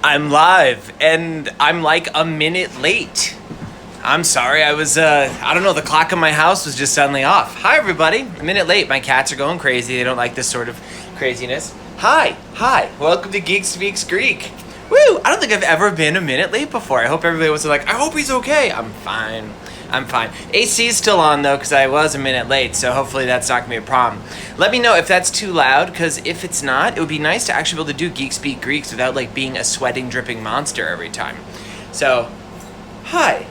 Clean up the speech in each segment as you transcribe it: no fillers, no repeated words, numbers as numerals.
I'm live, and I'm like a minute late. I'm sorry, I don't know, the clock in my house was just suddenly off. Hi, everybody. A minute late. My cats are going crazy. They don't like this sort of craziness. Hi. Welcome to Geek Speaks Greek. Woo! I don't think I've ever been a minute late before. I hope everybody was like, I hope he's okay. I'm fine. AC's still on, though, because I was a minute late, so hopefully that's not going to be a problem. Let me know if that's too loud, because if it's not, it would be nice to actually be able to do Geek Speak Greeks without, like, being a sweating, dripping monster every time. So, hi.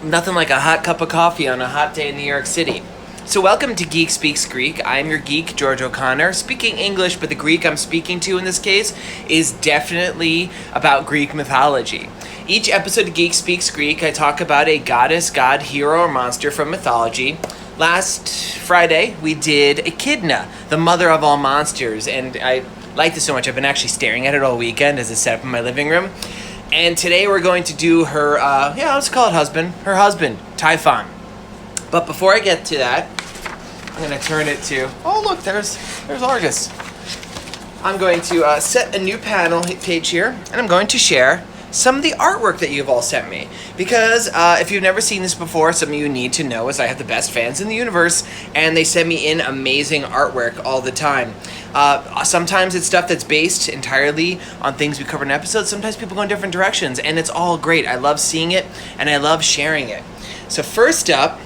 Nothing like a hot cup of coffee on a hot day in New York City. So welcome to Geek Speaks Greek. I'm your geek, George O'Connor, speaking English, but the Greek I'm speaking to in this case is definitely about Greek mythology. Each episode of Geek Speaks Greek, I talk about a goddess, god, hero, or monster from mythology. Last Friday, we did Echidna, the mother of all monsters, and I liked it so much I've been actually staring at it all weekend as it's set up in my living room. And today we're going to do her, let's call it her husband, Typhon. But before I get to that, I'm going to turn it to, oh look, there's Argus. I'm going to set a new panel page here, and I'm going to share some of the artwork that you've all sent me. Because if you've never seen this before, something you need to know is I have the best fans in the universe, and they send me in amazing artwork all the time. Sometimes it's stuff that's based entirely on things we cover in episodes. Sometimes people go in different directions, and it's all great. I love seeing it, and I love sharing it. So first up,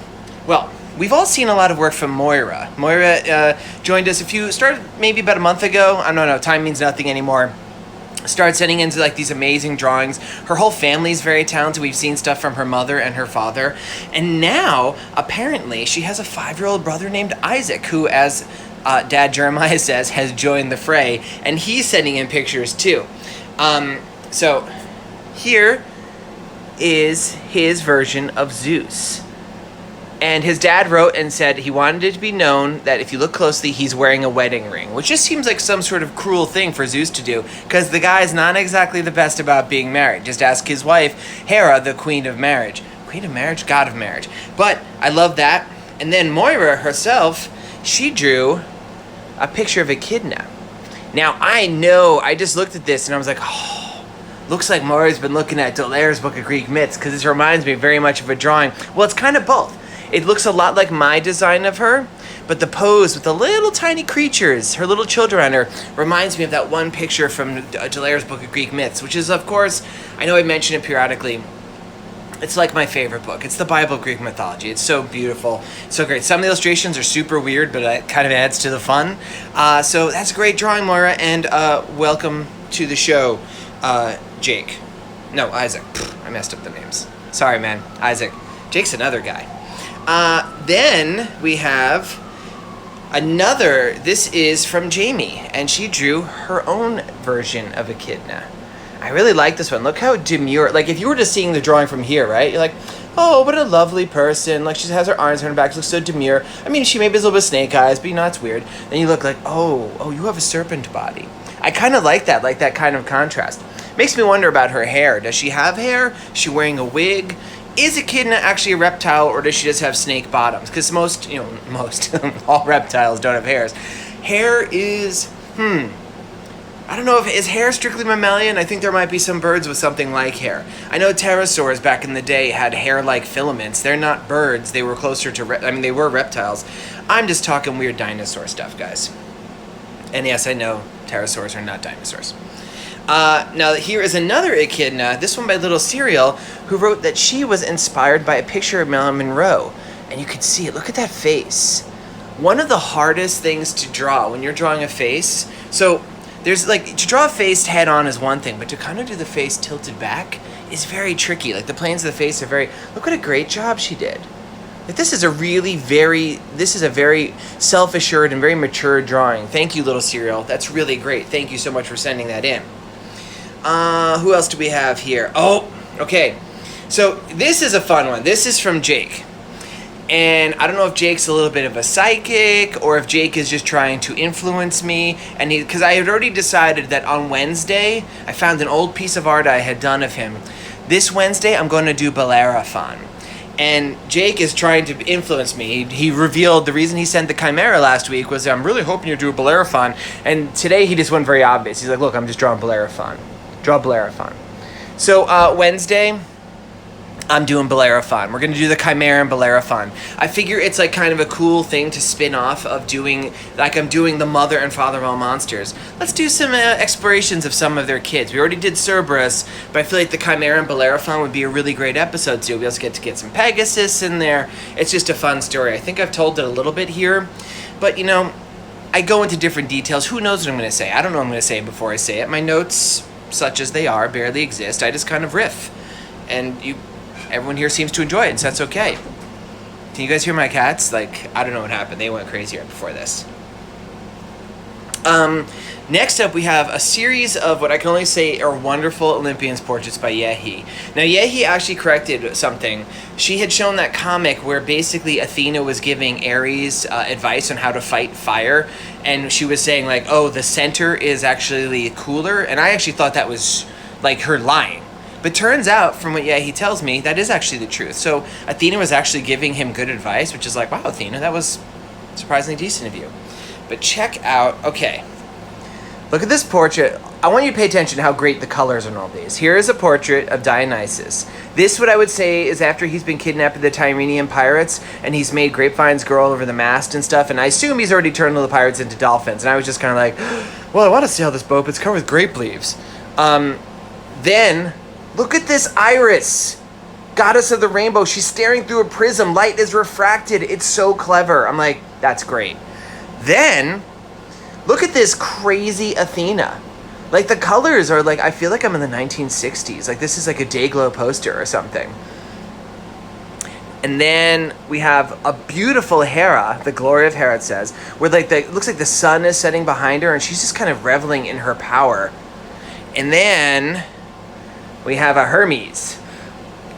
well, we've all seen a lot of work from Moira. Moira joined us started maybe about a month ago. I don't know, time means nothing anymore. Started sending in like these amazing drawings. Her whole family's very talented. We've seen stuff from her mother and her father. And now, apparently, she has a 5-year-old brother named Isaac, who, as Dad Jeremiah says, has joined the fray. And he's sending in pictures, too. So, here is his version of Zeus. And his dad wrote and said he wanted it to be known that if you look closely, he's wearing a wedding ring, which just seems like some sort of cruel thing for Zeus to do, because the guy's not exactly the best about being married. Just ask his wife, Hera, the queen of marriage. Queen of marriage? God of marriage. But I love that. And then Moira herself, she drew a picture of Echidna. Now, I just looked at this and I was like, oh, looks like Moira's been looking at Dolaire's Book of Greek Myths, because this reminds me very much of a drawing. Well, it's kind of both. It looks a lot like my design of her, but the pose with the little tiny creatures, her little children on her, reminds me of that one picture from Dolaire's Book of Greek Myths, which is, of course, I know I mention it periodically. It's like my favorite book. It's the Bible of Greek mythology. It's so beautiful, so great. Some of the illustrations are super weird, but it kind of adds to the fun. So that's a great drawing, Moira, and welcome to the show, Jake. No, Isaac. I messed up the names. Sorry, man. Isaac. Jake's another guy. Then we have this is from Jamie, and she drew her own version of Echidna. I really like this one. Look how demure, like if you were just seeing the drawing from here, right? You're like, oh, what a lovely person. Like she has her arms on her back, she looks so demure. I mean, she maybe has a little bit of snake eyes, but it's weird. Then you look like, oh, you have a serpent body. I kind of like that kind of contrast. Makes me wonder about her hair. Does she have hair? Is she wearing a wig? Is Echidna actually a reptile, or does she just have snake bottoms? Because most, all reptiles don't have hairs. Hair is, I don't know is hair strictly mammalian? I think there might be some birds with something like hair. I know pterosaurs back in the day had hair-like filaments. They're not birds. They were closer to, they were reptiles. I'm just talking weird dinosaur stuff, guys. And yes, I know pterosaurs are not dinosaurs. Now here is another Echidna, this one by Little Cereal, who wrote that she was inspired by a picture of Marilyn Monroe. And you can see it, look at that face. One of the hardest things to draw when you're drawing a face, so there's to draw a face head on is one thing, but to kind of do the face tilted back is very tricky. Like the planes of the face are look what a great job she did. This is a very self-assured and very mature drawing. Thank you, Little Cereal. That's really great. Thank you so much for sending that in. Who else do we have here? Oh, okay. So this is a fun one. This is from Jake. And I don't know if Jake's a little bit of a psychic or if Jake is just trying to influence me. And because I had already decided that on Wednesday, I found an old piece of art I had done of him. This Wednesday, I'm going to do Bellerophon. And Jake is trying to influence me. He revealed the reason he sent the Chimera last week was, I'm really hoping you do a Bellerophon. And today he just went very obvious. He's like, look, I'm just drawing Bellerophon. Draw Bellerophon. So Wednesday, I'm doing Bellerophon. We're going to do the Chimera and Bellerophon. I figure it's like kind of a cool thing to spin off of doing, like I'm doing the mother and father of all monsters. Let's do some explorations of some of their kids. We already did Cerberus, but I feel like the Chimera and Bellerophon would be a really great episode too. We also get to get some Pegasus in there. It's just a fun story. I think I've told it a little bit here, but you know, I go into different details. Who knows what I'm going to say? I don't know what I'm going to say before I say it. My notes, such as they are, barely exist. I just kind of riff. And everyone here seems to enjoy it, so that's okay. Can you guys hear my cats? Like, I don't know what happened. They went crazy right before this. Next up, we have a series of what I can only say are wonderful Olympians Portraits by Yehi. Now, Yehi actually corrected something. She had shown that comic where basically Athena was giving Ares advice on how to fight fire, and she was saying, like, oh, the center is actually cooler, and I actually thought that was, like, her lying. But turns out, from what he tells me, that is actually the truth. So Athena was actually giving him good advice, which is like, wow, Athena, that was surprisingly decent of you. But check out, okay, look at this portrait. I want you to pay attention to how great the colors are in all these. Here is a portrait of Dionysus. This, what I would say, is after he's been kidnapped by the Tyrrhenian pirates, and he's made grapevines grow all over the mast and stuff, and I assume he's already turned all the pirates into dolphins. And I was just kind of like, well, I want to see how this boat, but it's covered with grape leaves. Then, look at this iris. Goddess of the rainbow. She's staring through a prism. Light is refracted. It's so clever. I'm like, that's great. Then, look at this crazy Athena. Like, the colors are like, I feel like I'm in the 1960s. Like, this is like a Dayglow poster or something. And then we have a beautiful Hera, the glory of Hera, it says, where like it looks like the sun is setting behind her and she's just kind of reveling in her power. And then we have a Hermes.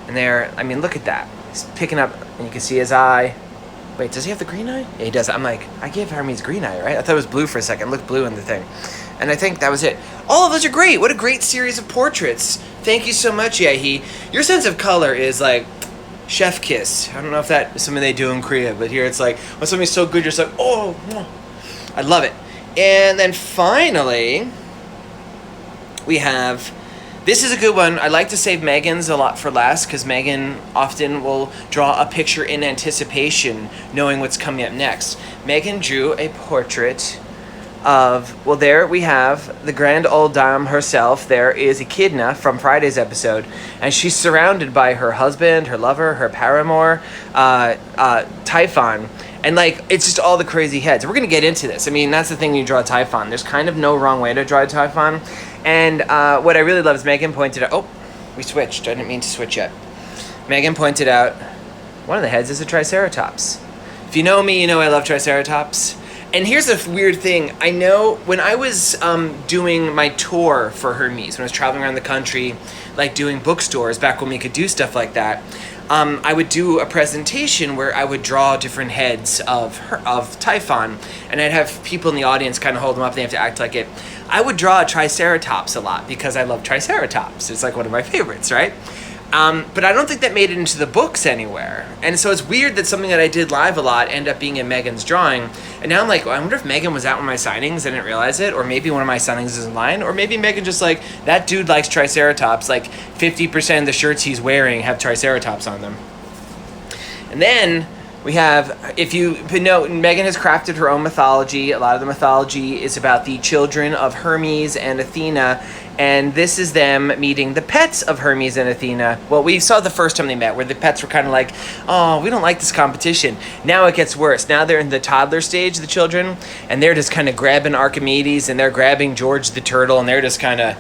And there, I mean, look at that. He's picking up, and you can see his eye. Wait, does he have the green eye? Yeah, he does. I'm like, I gave Hermes green eye, right? I thought it was blue for a second. It looked blue in the thing. And I think that was it. All of those are great. What a great series of portraits. Thank you so much, Yehi. Your sense of color is like chef kiss. I don't know if that is something they do in Korea, but here it's like, when something's so good, you're just like, oh, I love it. And then finally, we have, this is a good one. I like to save Megan's a lot for last because Megan often will draw a picture in anticipation, knowing what's coming up next. Megan drew a portrait of, well, there we have the grand old dame herself. There is Echidna from Friday's episode, and she's surrounded by her husband, her lover, her paramour, Typhon. And, like, it's just all the crazy heads. We're going to get into this. I mean, that's the thing when you draw a Typhon. There's kind of no wrong way to draw a Typhon. And what I really love is Megan pointed out... Oh, we switched. I didn't mean to switch yet. Megan pointed out one of the heads is a Triceratops. If you know me, you know I love Triceratops. And here's a weird thing. I know when I was doing my tour for Hermes, when I was traveling around the country, like doing bookstores, back when we could do stuff like that, I would do a presentation where I would draw different heads of Typhon, and I'd have people in the audience kind of hold them up, and they have to act like it. I would draw a Triceratops a lot because I love Triceratops. It's like one of my favorites, right? But I don't think that made it into the books anywhere. And so it's weird that something that I did live a lot ended up being in Megan's drawing. And now I'm like, well, I wonder if Megan was at one of my signings and didn't realize it, or maybe one of my signings is in line, or maybe Megan just like, that dude likes Triceratops. Like 50% of the shirts he's wearing have Triceratops on them. And then we have, if you know, Megan has crafted her own mythology. A lot of the mythology is about the children of Hermes and Athena, and this is them meeting the pets of Hermes and Athena. Well, we saw the first time they met, where the pets were kind of like, oh, we don't like this competition. Now it gets worse. Now they're in the toddler stage, the children, and they're just kind of grabbing Archimedes, and they're grabbing George the turtle, and they're just kind of,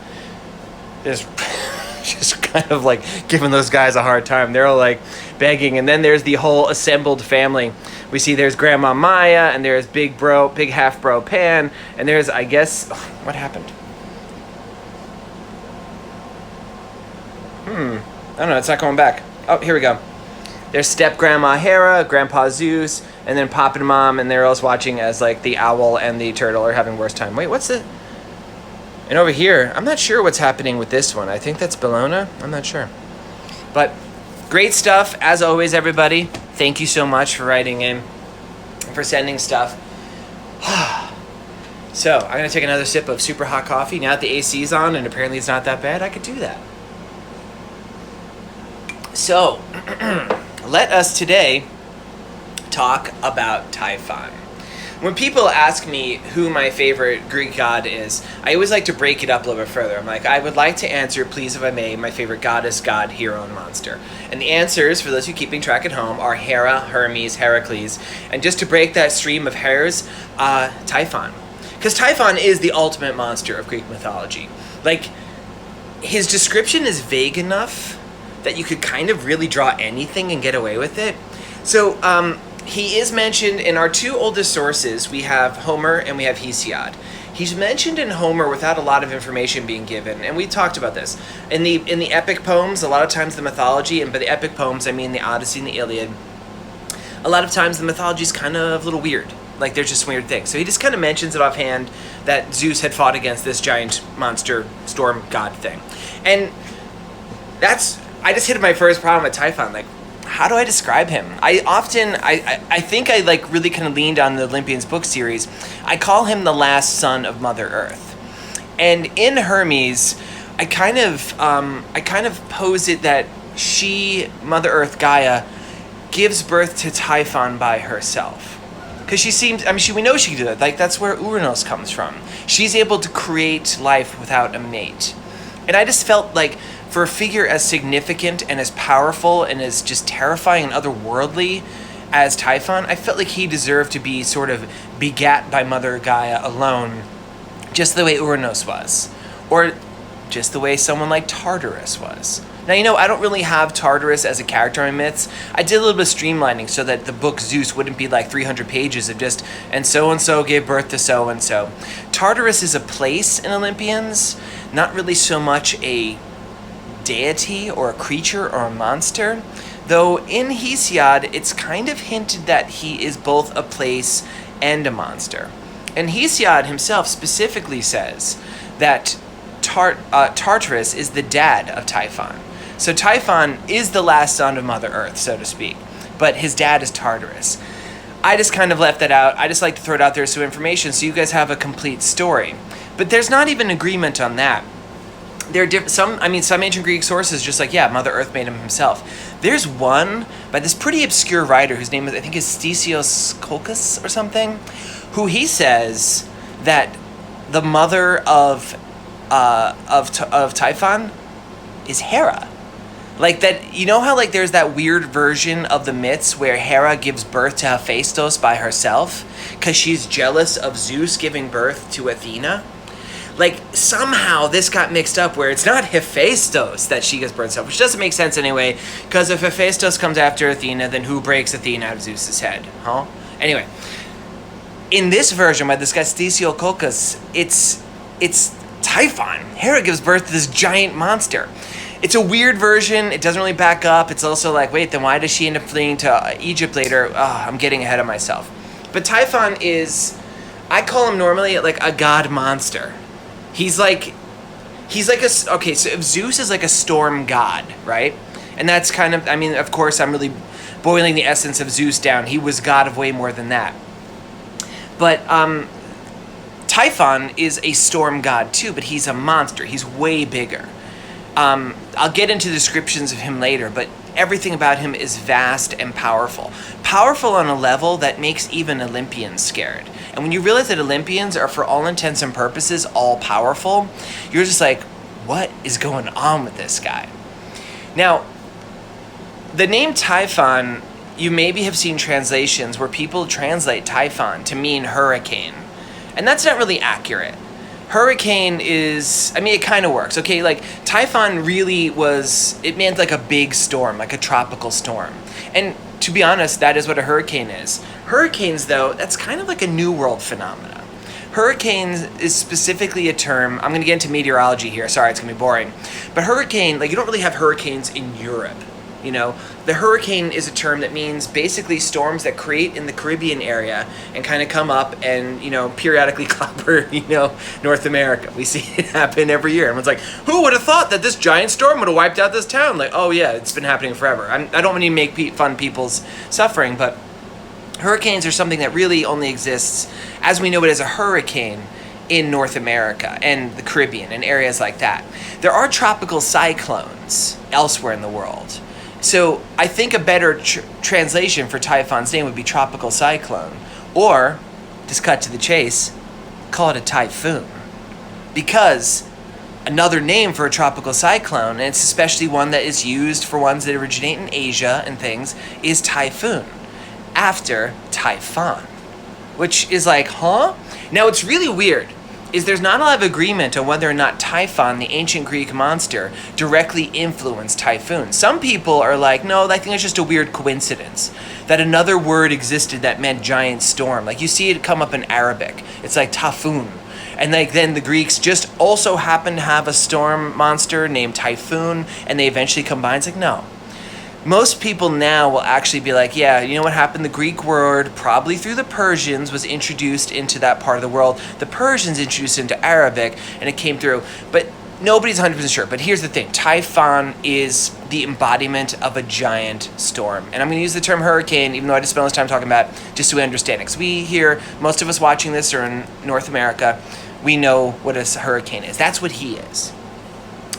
just kind of like giving those guys a hard time. They're all like begging. And then there's the whole assembled family. We see there's Grandma Maya, and there's big half bro Pan, and there's, I guess, what happened? I don't know, it's not going back. Oh, here we go. There's step Grandma Hera, Grandpa Zeus, and then Pop and Mom, and they're all watching as like the owl and the turtle are having worse time. Wait, what's the... And over here, I'm not sure what's happening with this one. I think that's Bellona. I'm not sure. But Great stuff, as always, everybody. Thank you so much for writing in, for sending stuff. So, I'm going to take another sip of super hot coffee. Now that the AC's on, and apparently it's not that bad, I could do that. So, let us today talk about Typhon. When people ask me who my favorite Greek god is, I always like to break it up a little bit further. I'm like, I would like to answer, please if I may, my favorite goddess, god, hero, and monster. And the answers, for those of you keeping track at home, are Hera, Hermes, Heracles. And just to break that stream of hairs, Typhon. Because Typhon is the ultimate monster of Greek mythology. Like, his description is vague enough that you could kind of really draw anything and get away with it. So, he is mentioned in our two oldest sources. We have Homer and we have Hesiod. He's mentioned in Homer without a lot of information being given, and we talked about this. In the epic poems, a lot of times the mythology, and by the epic poems I mean the Odyssey and the Iliad, a lot of times the mythology is kind of a little weird. Like, there's just weird things. So he just kind of mentions it offhand that Zeus had fought against this giant monster storm god thing. And I just hit my first problem with Typhon. Like, how do I describe him? I think I like really kind of leaned on the Olympians book series. I call him the last son of Mother Earth. And in Hermes, I kind of pose it that Mother Earth Gaia, gives birth to Typhon by herself. Because we know she can do that. Like, that's where Uranus comes from. She's able to create life without a mate. And I just felt like, for a figure as significant and as powerful and as just terrifying and otherworldly as Typhon, I felt like he deserved to be sort of begat by Mother Gaia alone, just the way Uranus was. Or just the way someone like Tartarus was. Now, I don't really have Tartarus as a character in myths. I did a little bit of streamlining so that the book Zeus wouldn't be like 300 pages of just, and so gave birth to so-and-so. Tartarus is a place in Olympians, not really so much a deity or a creature or a monster, though in Hesiod it's kind of hinted that he is both a place and a monster. And Hesiod himself specifically says that Tartarus is the dad of Typhon. So Typhon is the last son of Mother Earth, so to speak, but his dad is Tartarus. I just kind of left that out. I just like to throw it out there as some information so you guys have a complete story. But there's not even agreement on that. There are some ancient Greek sources just like, yeah, Mother Earth made him himself. There's one by this pretty obscure writer whose name is, I think, is Stesios Kolkis or something, who he says that the mother of Typhon is Hera. Like that, how like there's that weird version of the myths where Hera gives birth to Hephaestus by herself because she's jealous of Zeus giving birth to Athena? Like, somehow this got mixed up where it's not Hephaestus that she gives birth to, which doesn't make sense anyway, because if Hephaestus comes after Athena, then who breaks Athena out of Zeus's head? Huh? Anyway, in this version by this guy Stesios Kolkis, it's Typhon. Hera gives birth to this giant monster. It's a weird version. It doesn't really back up. It's also like, wait, then why does she end up fleeing to Egypt later? I'm getting ahead of myself. But Typhon is, I call him normally like a god monster. He's like okay, so if Zeus is like a storm god, right? And that's kind of, of course, I'm really boiling the essence of Zeus down. He was god of way more than that. But Typhon is a storm god too, but he's a monster. He's way bigger. I'll get into descriptions of him later, but everything about him is vast and powerful. Powerful on a level that makes even Olympians scared. And when you realize that Olympians are, for all intents and purposes, all powerful, you're just like, what is going on with this guy? Now, the name Typhon, you maybe have seen translations where people translate Typhon to mean hurricane. And that's not really accurate. Hurricane is, it kind of works, okay? Like, Typhon really it meant like a big storm, like a tropical storm. And to be honest, that is what a hurricane is. Hurricanes, though, that's kind of like a New World phenomena. Hurricanes is specifically a term, I'm going to get into meteorology here, sorry, it's going to be boring. But hurricane, like, you don't really have hurricanes in Europe. The hurricane is a term that means basically storms that create in the Caribbean area and kind of come up and, periodically clobber, North America. We see it happen every year. Everyone's like, who would have thought that this giant storm would have wiped out this town? Like, oh yeah, it's been happening forever. I don't want to make fun of people's suffering, but hurricanes are something that really only exists as we know it as a hurricane in North America and the Caribbean and areas like that. There are tropical cyclones elsewhere in the world. So I think a better translation for Typhon's name would be tropical cyclone. Or, just cut to the chase, call it a typhoon. Because another name for a tropical cyclone, and it's especially one that is used for ones that originate in Asia and things, is typhoon, after Typhon. Which is like, huh? Now it's really weird, is there's not a lot of agreement on whether or not Typhon, the ancient Greek monster, directly influenced typhoon. Some people are like, no, I think it's just a weird coincidence that another word existed that meant giant storm. Like you see it come up in Arabic. It's like typhoon. And then the Greeks just also happen to have a storm monster named Typhoon, and they eventually combine. It's like, no. Most people now will actually be like, yeah, you know what happened? The Greek word, probably through the Persians, was introduced into that part of the world. The Persians introduced it into Arabic, and it came through. But nobody's 100% sure. But here's the thing. Typhon is the embodiment of a giant storm. And I'm going to use the term hurricane, even though I just spent all this time talking about it, just so we understand it. Because we here, most of us watching this are in North America. We know what a hurricane is. That's what he is.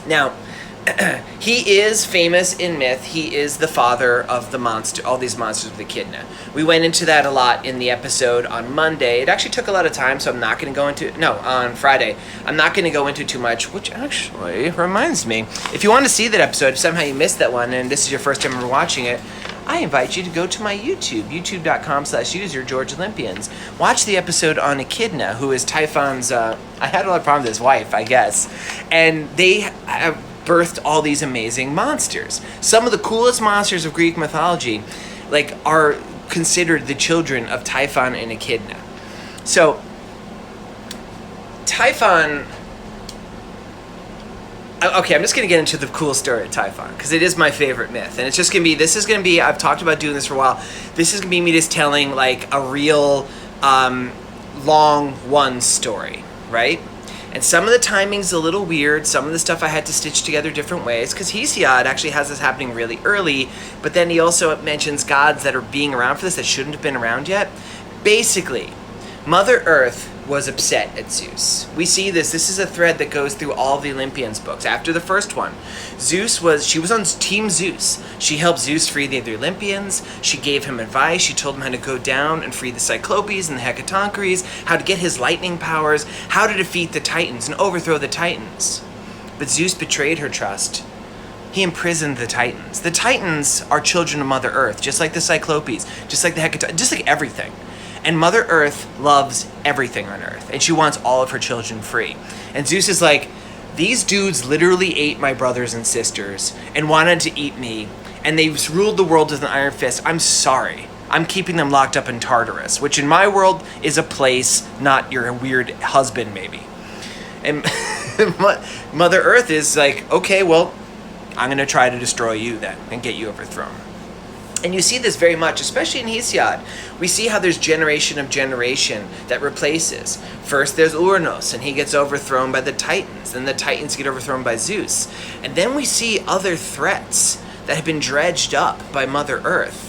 Now, he is famous in myth. He is the father of the monster, all these monsters of Echidna. We went into that a lot in the episode on Monday. It actually took a lot of time, so I'm not going to go into, on Friday. I'm not going to go into too much, which actually reminds me. If you want to see that episode, if somehow you missed that one, and this is your first time ever watching it, I invite you to go to my YouTube, youtube.com/user George Olympians. Watch the episode on Echidna, who is Typhon's, I had a lot of problems with his wife, I guess. And they have birthed all these amazing monsters. Some of the coolest monsters of Greek mythology, are considered the children of Typhon and Echidna. So, Typhon... Okay, I'm just going to get into the cool story of Typhon, because it is my favorite myth. And it's just going to be, I've talked about doing this for a while, this is going to be me just telling, a real long one story, right? And some of the timing's a little weird. Some of the stuff I had to stitch together different ways, because Hesiod actually has this happening really early, but then he also mentions gods that are being around for this that shouldn't have been around yet. Basically, Mother Earth was upset at Zeus. We see this. This is a thread that goes through all of the Olympians books. After the first one, she was on Team Zeus. She helped Zeus free the Olympians. She gave him advice. She told him how to go down and free the Cyclopes and the Hecatoncheires, how to get his lightning powers, how to defeat the Titans and overthrow the Titans. But Zeus betrayed her trust. He imprisoned the Titans. The Titans are children of Mother Earth, just like the Cyclopes, just like the Hecatoncheires, just like everything. And Mother Earth loves everything on Earth, and she wants all of her children free. And Zeus is like, these dudes literally ate my brothers and sisters and wanted to eat me, and they've ruled the world with an iron fist. I'm sorry. I'm keeping them locked up in Tartarus, which in my world is a place, not your weird husband, maybe. And Mother Earth is like, okay, well, I'm going to try to destroy you then and get you overthrown. And you see this very much, especially in Hesiod. We see how there's generation of generation that replaces. First there's Uranos, and he gets overthrown by the Titans. Then the Titans get overthrown by Zeus. And then we see other threats that have been dredged up by Mother Earth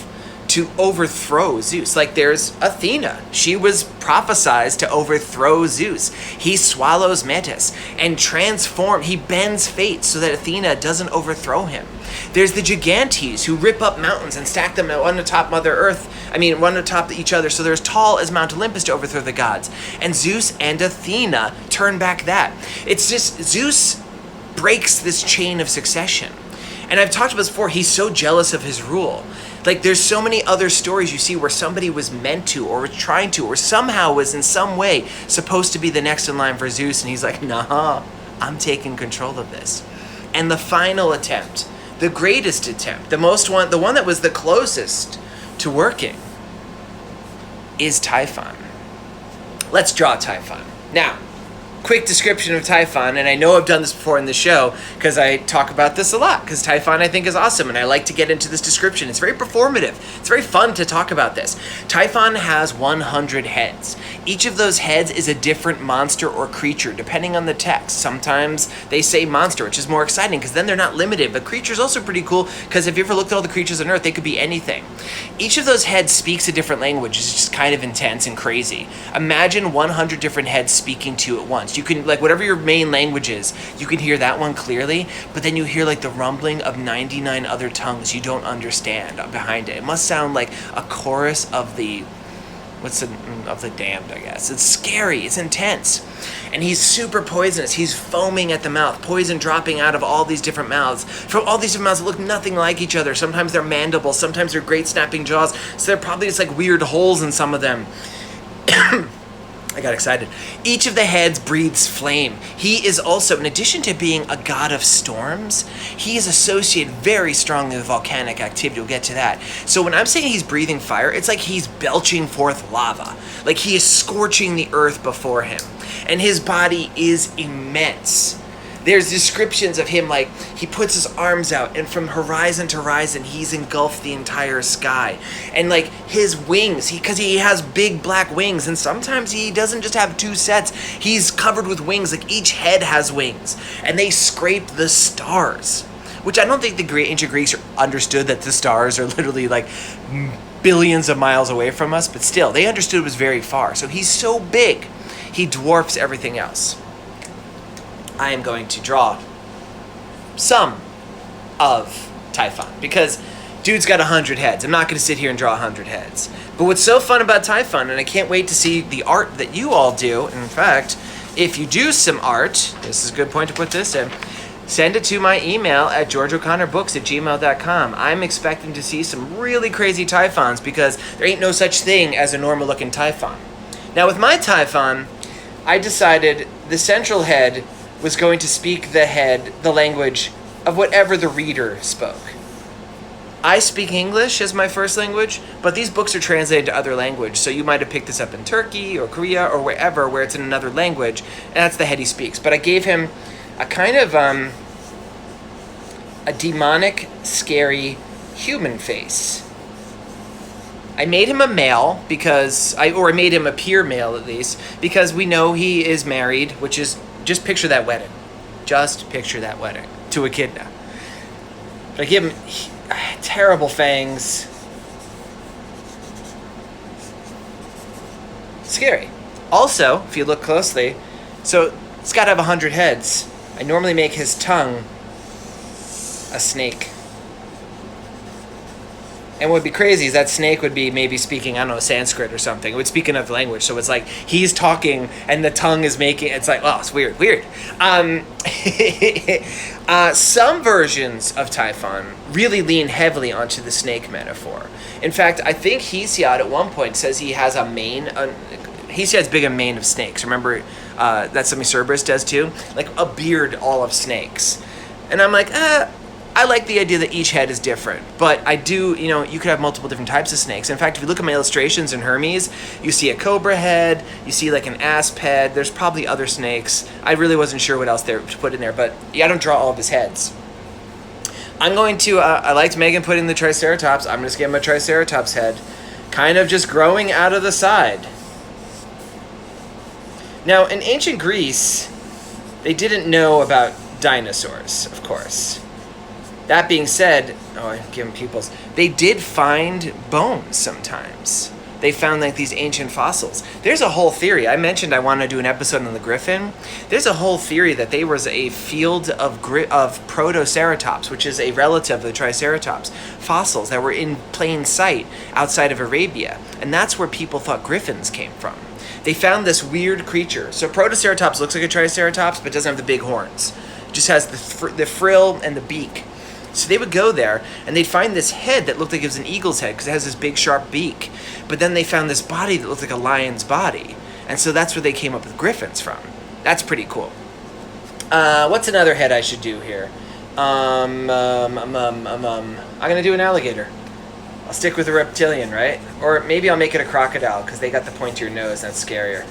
to overthrow Zeus. Like there's Athena. She was prophesied to overthrow Zeus. He swallows Metis and he bends fate so that Athena doesn't overthrow him. There's the Gigantes who rip up mountains and stack them one atop Mother Earth. One atop each other, so they're as tall as Mount Olympus to overthrow the gods. And Zeus and Athena turn back that. It's just, Zeus breaks this chain of succession. And I've talked about this before, he's so jealous of his rule. There's so many other stories you see where somebody was meant to, or was trying to, or somehow was in some way supposed to be the next in line for Zeus, and he's like, nah, I'm taking control of this. And the final attempt, the greatest attempt, the one that was the closest to working, is Typhon. Let's draw Typhon. Now, quick description of Typhon, and I know I've done this before in the show because I talk about this a lot, because Typhon I think is awesome, and I like to get into this description. It's very performative. It's very fun to talk about this. Typhon has 100 heads. Each of those heads is a different monster or creature, depending on the text. Sometimes they say monster, which is more exciting, because then they're not limited, but creature's also pretty cool, because if you ever looked at all the creatures on Earth, they could be anything. Each of those heads speaks a different language. It's just kind of intense and crazy. Imagine 100 different heads speaking to you at once. You can, like, whatever your main language is, you can hear that one clearly, but then you hear like the rumbling of 99 other tongues you don't understand behind it. It must sound like a chorus of the of the damned, I guess. It's scary, it's intense. And he's super poisonous. He's foaming at the mouth, poison dropping out of all these different mouths. From all these different mouths that look nothing like each other. Sometimes they're mandibles, sometimes they're great snapping jaws. So they're probably just like weird holes in some of them. I got excited. Each of the heads breathes flame. He is also, in addition to being a god of storms, he is associated very strongly with volcanic activity. We'll get to that. So when I'm saying he's breathing fire, it's like he's belching forth lava. Like he is scorching the earth before him. And his body is immense. There's descriptions of him like he puts his arms out and from horizon to horizon he's engulfed the entire sky. And like his wings, because he has big black wings, and sometimes he doesn't just have two sets, he's covered with wings. Like each head has wings and they scrape the stars, which I don't think the ancient Greeks understood, that the stars are literally like billions of miles away from us, but still they understood it was very far. So he's so big he dwarfs everything else. I am going to draw some of Typhon because dude's got 100 heads. I'm not going to sit here and draw 100 heads. But what's so fun about Typhon, and I can't wait to see the art that you all do. In fact, if you do some art, this is a good point to put this in, send it to my email at georgeoconnorbooks@gmail.com. I'm expecting to see some really crazy Typhons because there ain't no such thing as a normal looking Typhon. Now with my Typhon, I decided the central head was going to speak the language of whatever the reader spoke. I speak English as my first language, but these books are translated to other language, so you might have picked this up in Turkey or Korea or wherever where it's in another language, and that's the head he speaks. But I gave him a kind of a demonic, scary human face. I made him a male I made him appear male at least, because we know he is married, which is, just picture that wedding. Just picture that wedding to Echidna. But I give him terrible fangs. Scary. Also, if you look closely, so it's got to have 100 heads. I normally make his tongue a snake. And what would be crazy is that snake would be maybe speaking, I don't know, Sanskrit or something. It would speak another language. So it's like he's talking and the tongue is making, it's like, oh, it's weird. Some versions of Typhon really lean heavily onto the snake metaphor. In fact, I think Hesiod at one point says he has a mane. Hesiod's big a mane of snakes. Remember, that's something Cerberus does too? Like a beard all of snakes. And I'm like, I like the idea that each head is different, but I do, you could have multiple different types of snakes. In fact, if you look at my illustrations in Hermes, you see a cobra head, you see like an asp head, there's probably other snakes. I really wasn't sure what else there to put in there, but yeah, I don't draw all of his heads. I'm going to, I liked Megan putting the Triceratops, I'm just getting my Triceratops head, kind of just growing out of the side. Now, in ancient Greece, they didn't know about dinosaurs, of course. That being said, I'm giving pupils, they did find bones sometimes. They found like these ancient fossils. There's a whole theory. I mentioned I want to do an episode on the griffin. There's a whole theory that there was a field of Protoceratops, which is a relative of the Triceratops, fossils that were in plain sight outside of Arabia. And that's where people thought griffins came from. They found this weird creature. So Protoceratops looks like a Triceratops, but doesn't have the big horns. It just has the frill and the beak. So they would go there, and they'd find this head that looked like it was an eagle's head because it has this big, sharp beak. But then they found this body that looked like a lion's body. And so that's where they came up with griffins from. That's pretty cool. What's another head I should do here? I'm going to do an alligator. I'll stick with a reptilian, right? Or maybe I'll make it a crocodile because they got the pointier nose. That's scarier.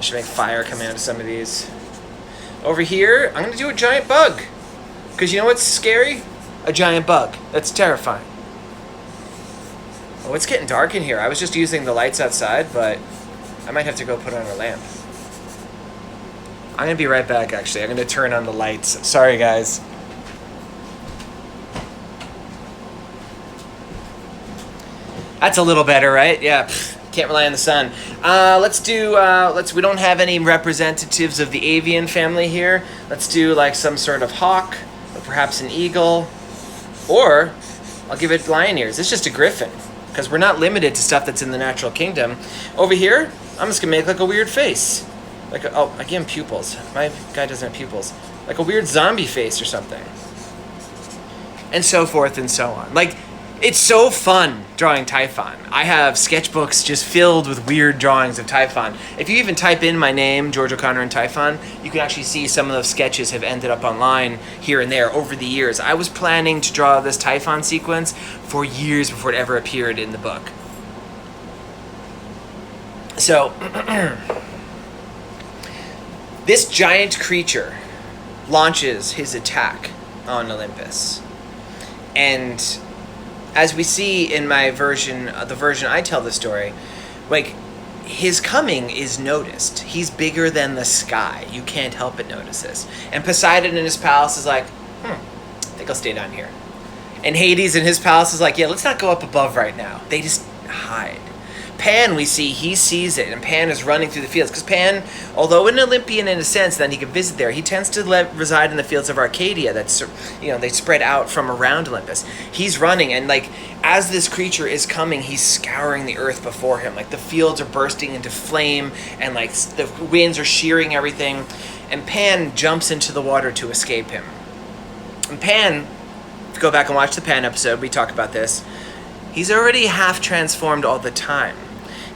should make fire come out of some of these. Over here, I'm going to do a giant bug. Because you know what's scary? A giant bug. That's terrifying. Oh, it's getting dark in here. I was just using the lights outside, but I might have to go put on a lamp. I'm going to be right back, actually. I'm going to turn on the lights. Sorry, guys. That's a little better, right? Yeah, can't rely on the sun. We don't have any representatives of the avian family here. Let's do like some sort of hawk, or perhaps an eagle, or I'll give it lion ears. It's just a griffin, because we're not limited to stuff that's in the natural kingdom. Over here, I'm just gonna make like a weird face. I give him pupils. My guy doesn't have pupils. Like a weird zombie face or something. And so forth and so on. Like, it's so fun drawing Typhon. I have sketchbooks just filled with weird drawings of Typhon. If you even type in my name, George O'Connor and Typhon, you can actually see some of those sketches have ended up online here and there over the years. I was planning to draw this Typhon sequence for years before it ever appeared in the book. So, this giant creature launches his attack on Olympus. And as we see in my version, the version I tell the story, like, his coming is noticed. He's bigger than the sky. You can't help but notice this. And Poseidon in his palace is like, I think I'll stay down here. And Hades in his palace is like, yeah, let's not go up above right now. They just hide. Pan, we see, he sees it, and Pan is running through the fields. Because Pan, although an Olympian in a sense, then he can visit there, he tends to reside in the fields of Arcadia. That's, they spread out from around Olympus. He's running, and like, as this creature is coming, he's scouring the earth before him. Like, the fields are bursting into flame, and like, the winds are shearing everything. And Pan jumps into the water to escape him. And Pan, if you go back and watch the Pan episode, we talk about this, he's already half transformed all the time.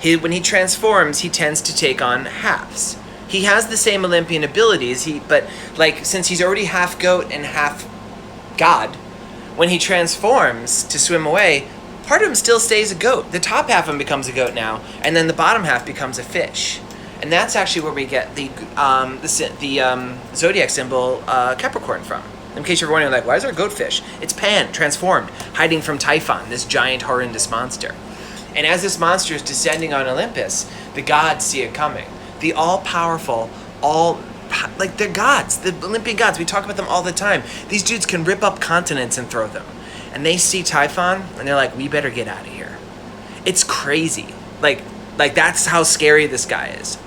When he transforms, he tends to take on halves. He has the same Olympian abilities, but like, since he's already half goat and half god, when he transforms to swim away, part of him still stays a goat. The top half of him becomes a goat now, and then the bottom half becomes a fish. And that's actually where we get the zodiac symbol Capricorn from. In case you're wondering, like, why is there a goatfish? It's Pan, transformed, hiding from Typhon, this giant, horrendous monster. And as this monster is descending on Olympus, the gods see it coming. The all-powerful, they're gods, the Olympian gods. We talk about them all the time. These dudes can rip up continents and throw them. And they see Typhon, and they're like, we better get out of here. It's crazy. Like that's how scary this guy is.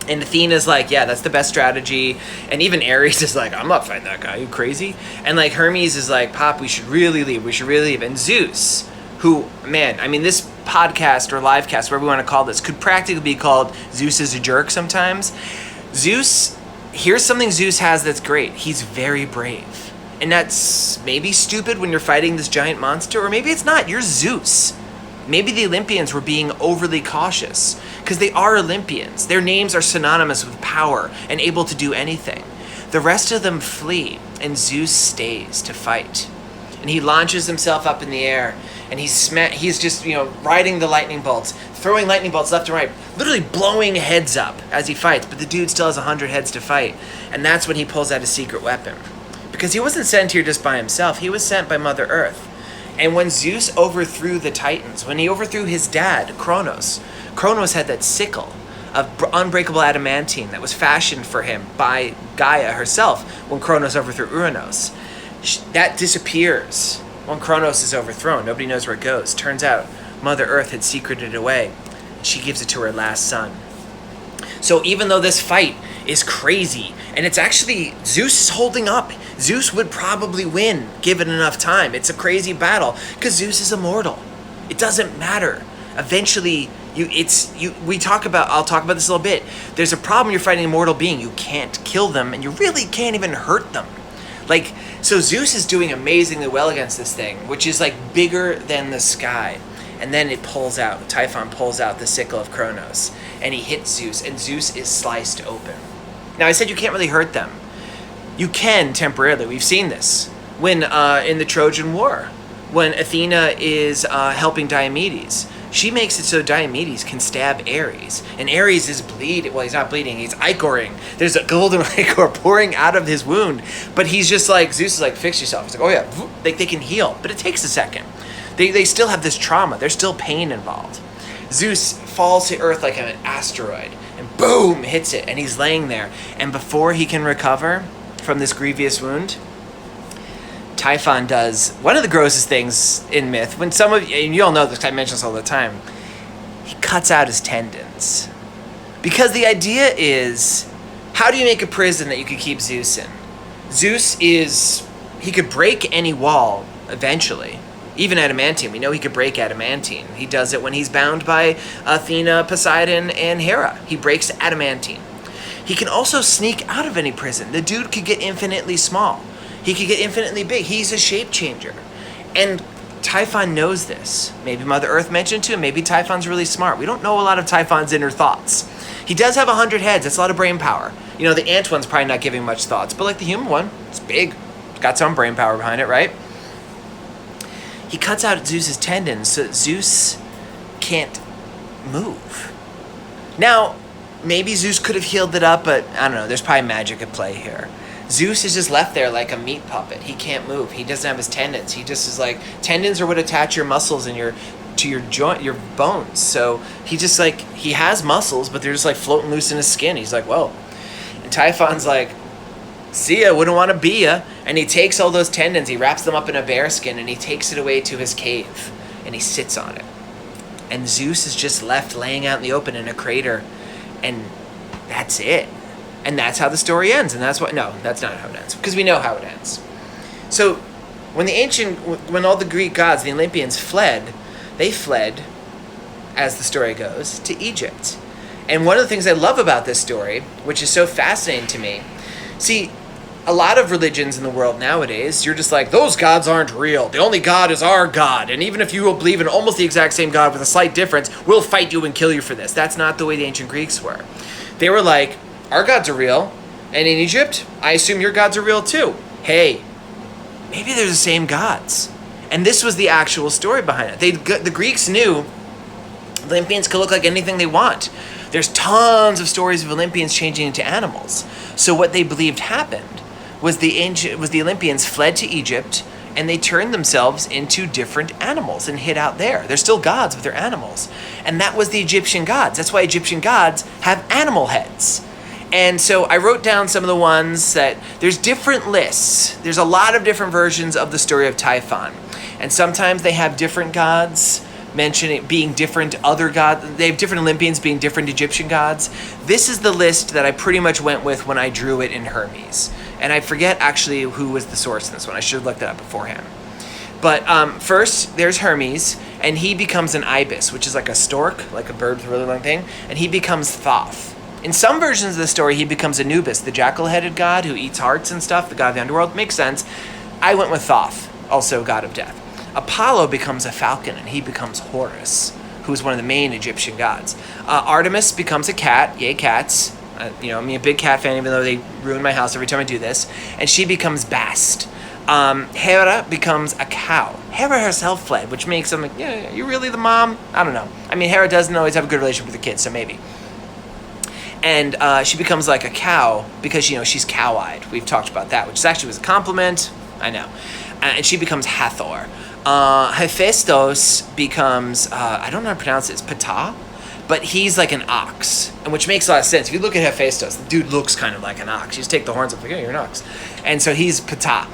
And Athena's like, yeah, that's the best strategy. And even Ares is like, I'm not fighting that guy. Are you crazy? And like Hermes is like, Pop, we should really leave. And Zeus, who, man, I mean, this podcast or live cast, whatever we want to call this, could practically be called Zeus is a jerk sometimes. Zeus, here's something Zeus has that's great. He's very brave. And that's maybe stupid when you're fighting this giant monster, or maybe it's not. You're Zeus. Maybe the Olympians were being overly cautious, because they are Olympians. Their names are synonymous with power and able to do anything. The rest of them flee, and Zeus stays to fight. And he launches himself up in the air, and he's just, riding the lightning bolts, throwing lightning bolts left and right, literally blowing heads up as he fights, but the dude still has 100 heads to fight. And that's when he pulls out a secret weapon. Because he wasn't sent here just by himself, he was sent by Mother Earth. And when Zeus overthrew the Titans, when he overthrew his dad, Kronos had that sickle of unbreakable adamantine that was fashioned for him by Gaia herself when Kronos overthrew Uranos. That disappears when Kronos is overthrown. Nobody knows where it goes. Turns out Mother Earth had secreted it away. She gives it to her last son. So even though this fight is crazy, and it's actually, Zeus is holding up. Zeus would probably win, given enough time. It's a crazy battle, because Zeus is immortal. It doesn't matter. Eventually, I'll talk about this a little bit. There's a problem, you're fighting a mortal being. You can't kill them, and you really can't even hurt them. So Zeus is doing amazingly well against this thing, which is bigger than the sky. And then Typhon pulls out the sickle of Kronos, and he hits Zeus, and Zeus is sliced open. Now, I said you can't really hurt them. You can temporarily. We've seen this when in the Trojan War, when Athena is helping Diomedes. she makes it so Diomedes can stab Ares. And Ares is bleeding. Well, he's not bleeding. He's ichoring. There's a golden ichor pouring out of his wound. But he's just like, Zeus is like, fix yourself. He's like, oh yeah, they can heal. But it takes a second. They still have this trauma. There's still pain involved. Zeus falls to earth like an asteroid. And boom, hits it. And he's laying there. And before he can recover from this grievous wound, Typhon does one of the grossest things in myth. When some of you, and you all know this, I mention this all the time, he cuts out his tendons. Because the idea is, how do you make a prison that you could keep Zeus in? Zeus he could break any wall eventually. Even adamantine. We know he could break adamantine. He does it when he's bound by Athena, Poseidon, and Hera. He breaks adamantine. He can also sneak out of any prison. The dude could get infinitely small. He could get infinitely big. He's a shape changer. And Typhon knows this. Maybe Mother Earth mentioned to him. Maybe Typhon's really smart. We don't know a lot of Typhon's inner thoughts. He does have 100 heads. That's a lot of brain power. You know, the ant one's probably not giving much thoughts. But like the human one, it's big. It's got some brain power behind it, right? He cuts out Zeus's tendons so that Zeus can't move. Now, maybe Zeus could have healed it up, but I don't know. There's probably magic at play here. Zeus is just left there like a meat puppet. He can't move. He doesn't have his tendons. He just is like, tendons are what attach your muscles and to your joint, your bones. So he just like, he has muscles, but they're just like floating loose in his skin. He's like, whoa. And Typhon's like, see ya, wouldn't want to be ya. And he takes all those tendons, he wraps them up in a bear skin, and he takes it away to his cave, and he sits on it. And Zeus is just left laying out in the open in a crater, and that's it. And that's how the story ends. And that's what, no, that's not how it ends, because we know how it ends. So when all the Greek gods, the Olympians fled, they fled, as the story goes, to Egypt. And one of the things I love about this story, which is so fascinating to me, see, a lot of religions in the world nowadays, you're just like, those gods aren't real. The only God is our God. And even if you will believe in almost the exact same God with a slight difference, we'll fight you and kill you for this. That's not the way the ancient Greeks were. They were like, our gods are real. And in Egypt, I assume your gods are real too. Hey, maybe they're the same gods. And this was the actual story behind it. The Greeks knew Olympians could look like anything they want. There's tons of stories of Olympians changing into animals. So what they believed happened was the Olympians fled to Egypt, and they turned themselves into different animals and hid out there. They're still gods, but they're animals. And that was the Egyptian gods. That's why Egyptian gods have animal heads. And so I wrote down some of the ones that, there's different lists. There's a lot of different versions of the story of Typhon. And sometimes they have different gods mentioning being different other gods. They have different Olympians being different Egyptian gods. This is the list that I pretty much went with when I drew it in Hermes. And I forget actually who was the source in this one. I should have looked that up beforehand. But first, there's Hermes, and he becomes an ibis, which is like a stork, like a bird with a really long thing, and he becomes Thoth. In some versions of the story, he becomes Anubis, the jackal-headed god who eats hearts and stuff, the god of the underworld. Makes sense. I went with Thoth, also god of death. Apollo becomes a falcon, and he becomes Horus, who's one of the main Egyptian gods. Artemis becomes a cat. Yay, cats. I'm a big cat fan, even though they ruin my house every time I do this. And she becomes Bast. Hera becomes a cow. Hera herself fled, which makes them like, yeah, you really the mom? I don't know. I mean, Hera doesn't always have a good relationship with the kids, so maybe. And she becomes like a cow because, she's cow-eyed. We've talked about that, which actually was a compliment. I know. And she becomes Hathor. Hephaestus becomes, I don't know how to pronounce it, it's Ptah, but he's like an ox, and which makes a lot of sense. If you look at Hephaestus, the dude looks kind of like an ox. You just take the horns up, like, yeah, you're an ox. And so he's Ptah.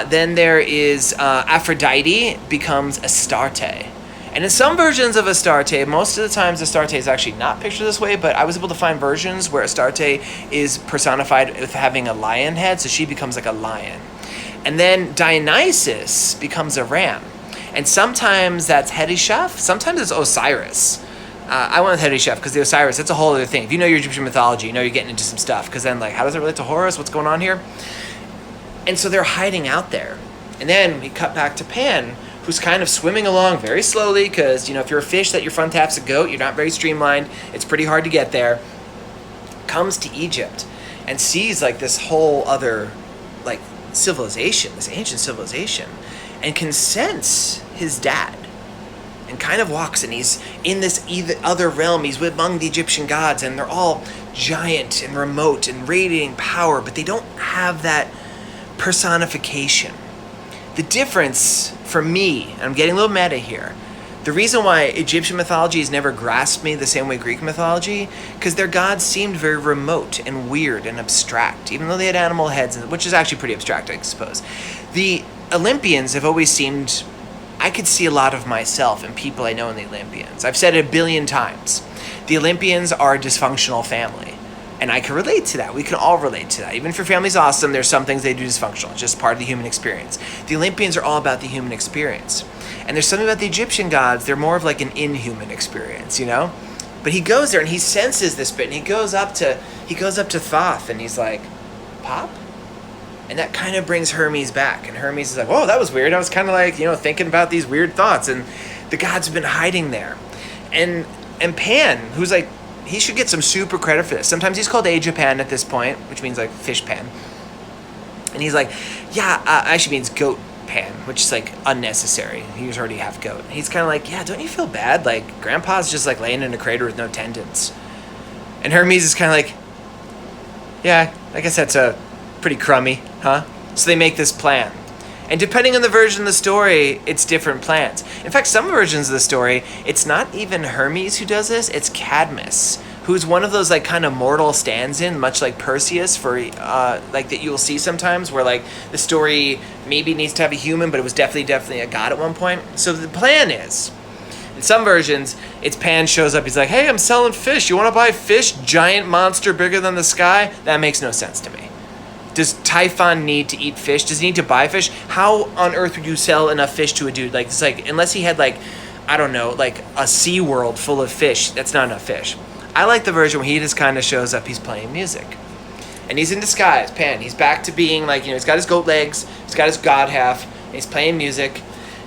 Then there is Aphrodite becomes Astarte. And in some versions of Astarte, most of the times Astarte is actually not pictured this way, but I was able to find versions where Astarte is personified with having a lion head, so she becomes like a lion. And then Dionysus becomes a ram. And sometimes that's Hedishaf, sometimes it's Osiris. I went with Hedishaf because the Osiris, that's a whole other thing. If you know your Egyptian mythology, you know you're getting into some stuff. Because then, how does it relate to Horus? What's going on here? And so they're hiding out there. And then we cut back to Pan, who's kind of swimming along very slowly because, if you're a fish that your front half's a goat, you're not very streamlined. It's pretty hard to get there. Comes to Egypt and sees, this whole other, civilization, this ancient civilization, and can sense his dad and and kind of walks, and he's in this other realm. He's among the Egyptian gods, and they're all giant and remote and radiating power, but they don't have that personification. The difference for me, and I'm getting a little meta here, the reason why Egyptian mythology has never grasped me the same way Greek mythology, because their gods seemed very remote and weird and abstract, even though they had animal heads, which is actually pretty abstract, I suppose. The Olympians have always seemed, I could see a lot of myself in people I know in the Olympians. I've said it a billion times. The Olympians are a dysfunctional family, and I can relate to that. We can all relate to that. Even if your family's awesome, there's some things they do dysfunctional. It's just part of the human experience. The Olympians are all about the human experience. And there's something about the Egyptian gods, they're more of like an inhuman experience, you know? But he goes there and he senses this bit, and he goes up to Thoth, and he's like, Pop? And that kind of brings Hermes back. And Hermes is like, whoa, that was weird. I was kind of like, thinking about these weird thoughts. And the gods have been hiding there. And Pan, who's like, he should get some super credit for this. Sometimes he's called Pan at this point, which means like fish pan. And he's like, yeah, actually means goat Pan, which is like unnecessary. He was already half goat. And he's kind of like, yeah, don't you feel bad? Like, Grandpa's just like laying in a crater with no tendons. And Hermes is kind of like, yeah, I guess that's a pretty crummy, huh? So they make this plan. And depending on the version of the story, it's different plans. In fact, some versions of the story, it's not even Hermes who does this, it's Cadmus, who's one of those like kind of mortal stands-in, much like Perseus, for like that you'll see sometimes, where like the story maybe needs to have a human, but it was definitely a god at one point. So the plan is, in some versions, it's Pan shows up, he's like, hey, I'm selling fish, you want to buy fish? Giant monster bigger than the sky? That makes no sense to me. Does Typhon need to eat fish? Does he need to buy fish? How on earth would you sell enough fish to a dude? Like, it's like, unless he had like, I don't know, like a sea world full of fish, that's not enough fish. I like the version where he just kind of shows up, he's playing music. And he's in disguise, Pan. He's back to being like, he's got his goat legs, he's got his god half, and he's playing music,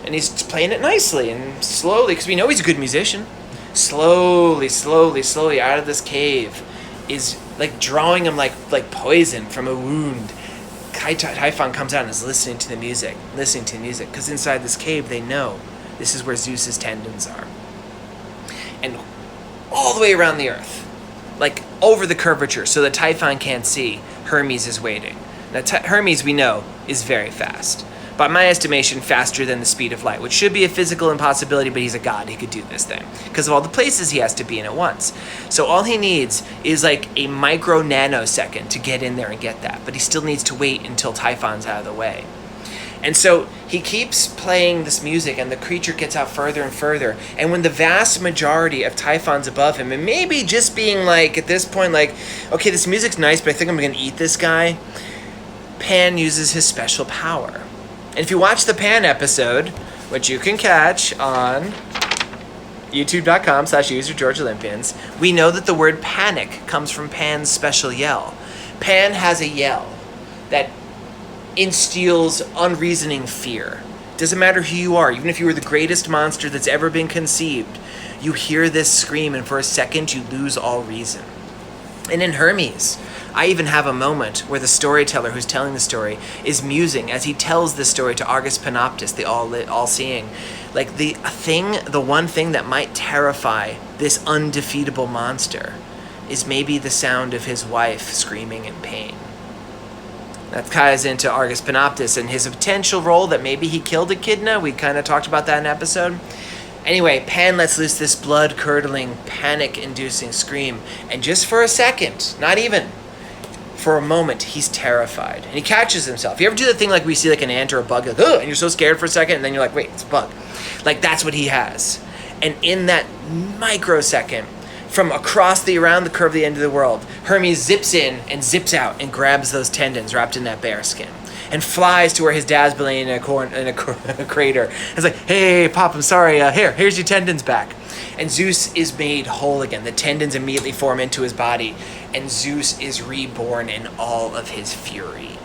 and he's playing it nicely and slowly, because we know he's a good musician. Slowly out of this cave is like drawing him like poison from a wound. Typhon comes out and is listening to the music, because inside this cave they know this is where Zeus's tendons are. And all the way around the earth, like over the curvature, so that Typhon can't see, Hermes is waiting. Now Hermes, we know, is very fast. By my estimation, faster than the speed of light, which should be a physical impossibility, but he's a god, he could do this thing, because of all the places he has to be in at once. So all he needs is like a micro nanosecond to get in there and get that, but he still needs to wait until Typhon's out of the way. And so he keeps playing this music, and the creature gets out further and further, and when the vast majority of Typhon's above him, and maybe just being like, at this point, like, okay, this music's nice, but I think I'm going to eat this guy, Pan uses his special power. And if you watch the Pan episode, which you can catch on youtube.com/usergeorgeolympians, we know that the word panic comes from Pan's special yell. Pan has a yell that instills unreasoning fear. Doesn't matter who you are, even if you were the greatest monster that's ever been conceived, you hear this scream and for a second you lose all reason. And in Hermes, I even have a moment where the storyteller who's telling the story is musing as he tells this story to Argus Panoptis, the all-seeing. Like the one thing that might terrify this undefeatable monster is maybe the sound of his wife screaming in pain. That ties into Argus Panoptis and his potential role that maybe he killed Echidna. We kind of talked about that in an episode. Anyway, Pan lets loose this blood-curdling, panic-inducing scream, and just for a second, not even, for a moment, he's terrified. And he catches himself. You ever do the thing like we see like an ant or a bug, like, ugh, and you're so scared for a second, and then you're like, wait, it's a bug. Like, that's what he has. And in that microsecond, from around the curve of the end of the world, Hermes zips in and zips out and grabs those tendons wrapped in that bear skin and flies to where his dad's been laying in a crater. It's like, hey, Pop, I'm sorry, here's your tendons back. And Zeus is made whole again. The tendons immediately form into his body, and Zeus is reborn in all of his fury.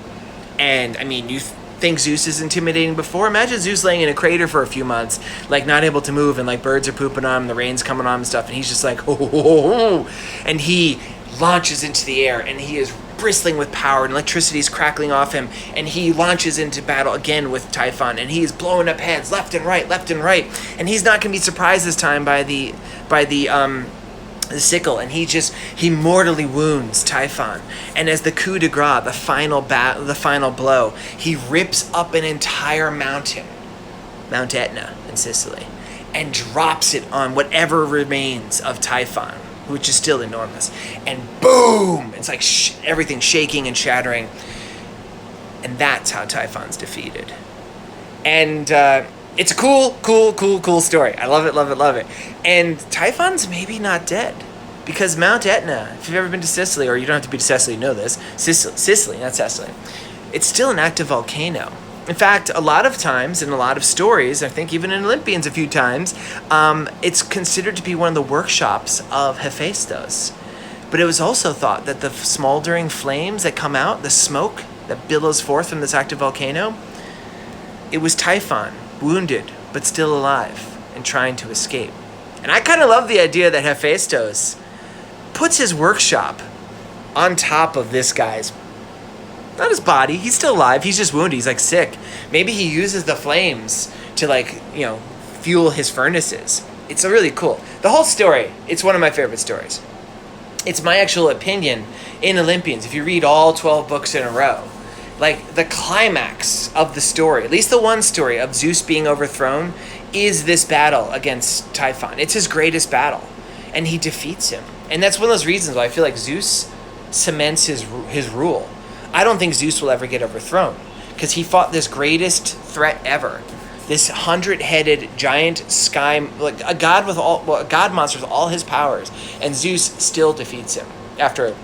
And, I mean, you think Zeus is intimidating before? Imagine Zeus laying in a crater for a few months, like not able to move, and like birds are pooping on him, the rain's coming on him and stuff, and he's just like, oh. And he launches into the air, and he is bristling with power, and electricity is crackling off him, and he launches into battle again with Typhon, and he is blowing up heads left and right, and he's not going to be surprised this time by the sickle, and he mortally wounds Typhon. And as the coup de grace, the final blow, he rips up an entire mountain, Mount Etna in Sicily, and drops it on whatever remains of Typhon, which is still enormous. And boom! It's like everything shaking and shattering. And that's how Typhon's defeated. And it's a cool story. I love it. And Typhon's maybe not dead. Because Mount Etna, if you've ever been to Sicily, or you don't have to be to Sicily to know this, Sicily, not Sicily, it's still an active volcano. In fact, a lot of times, in a lot of stories, I think even in Olympians a few times, it's considered to be one of the workshops of Hephaestus. But it was also thought that the smoldering flames that come out, the smoke that billows forth from this active volcano, it was Typhon, wounded, but still alive, and trying to escape. And I kind of love the idea that Hephaestus puts his workshop on top of this guy's, not his body, he's still alive, he's just wounded, he's like sick. Maybe he uses the flames to fuel his furnaces. It's really cool. The whole story, it's one of my favorite stories. It's my actual opinion in Olympians, if you read all 12 books in a row, like the climax of the story, at least the one story of Zeus being overthrown, is this battle against Typhon. It's his greatest battle, and he defeats him. And that's one of those reasons why I feel like Zeus cements his rule. I don't think Zeus will ever get overthrown, because he fought this greatest threat ever, this 100-headed giant sky, like a god monster with all his powers, and Zeus still defeats him after a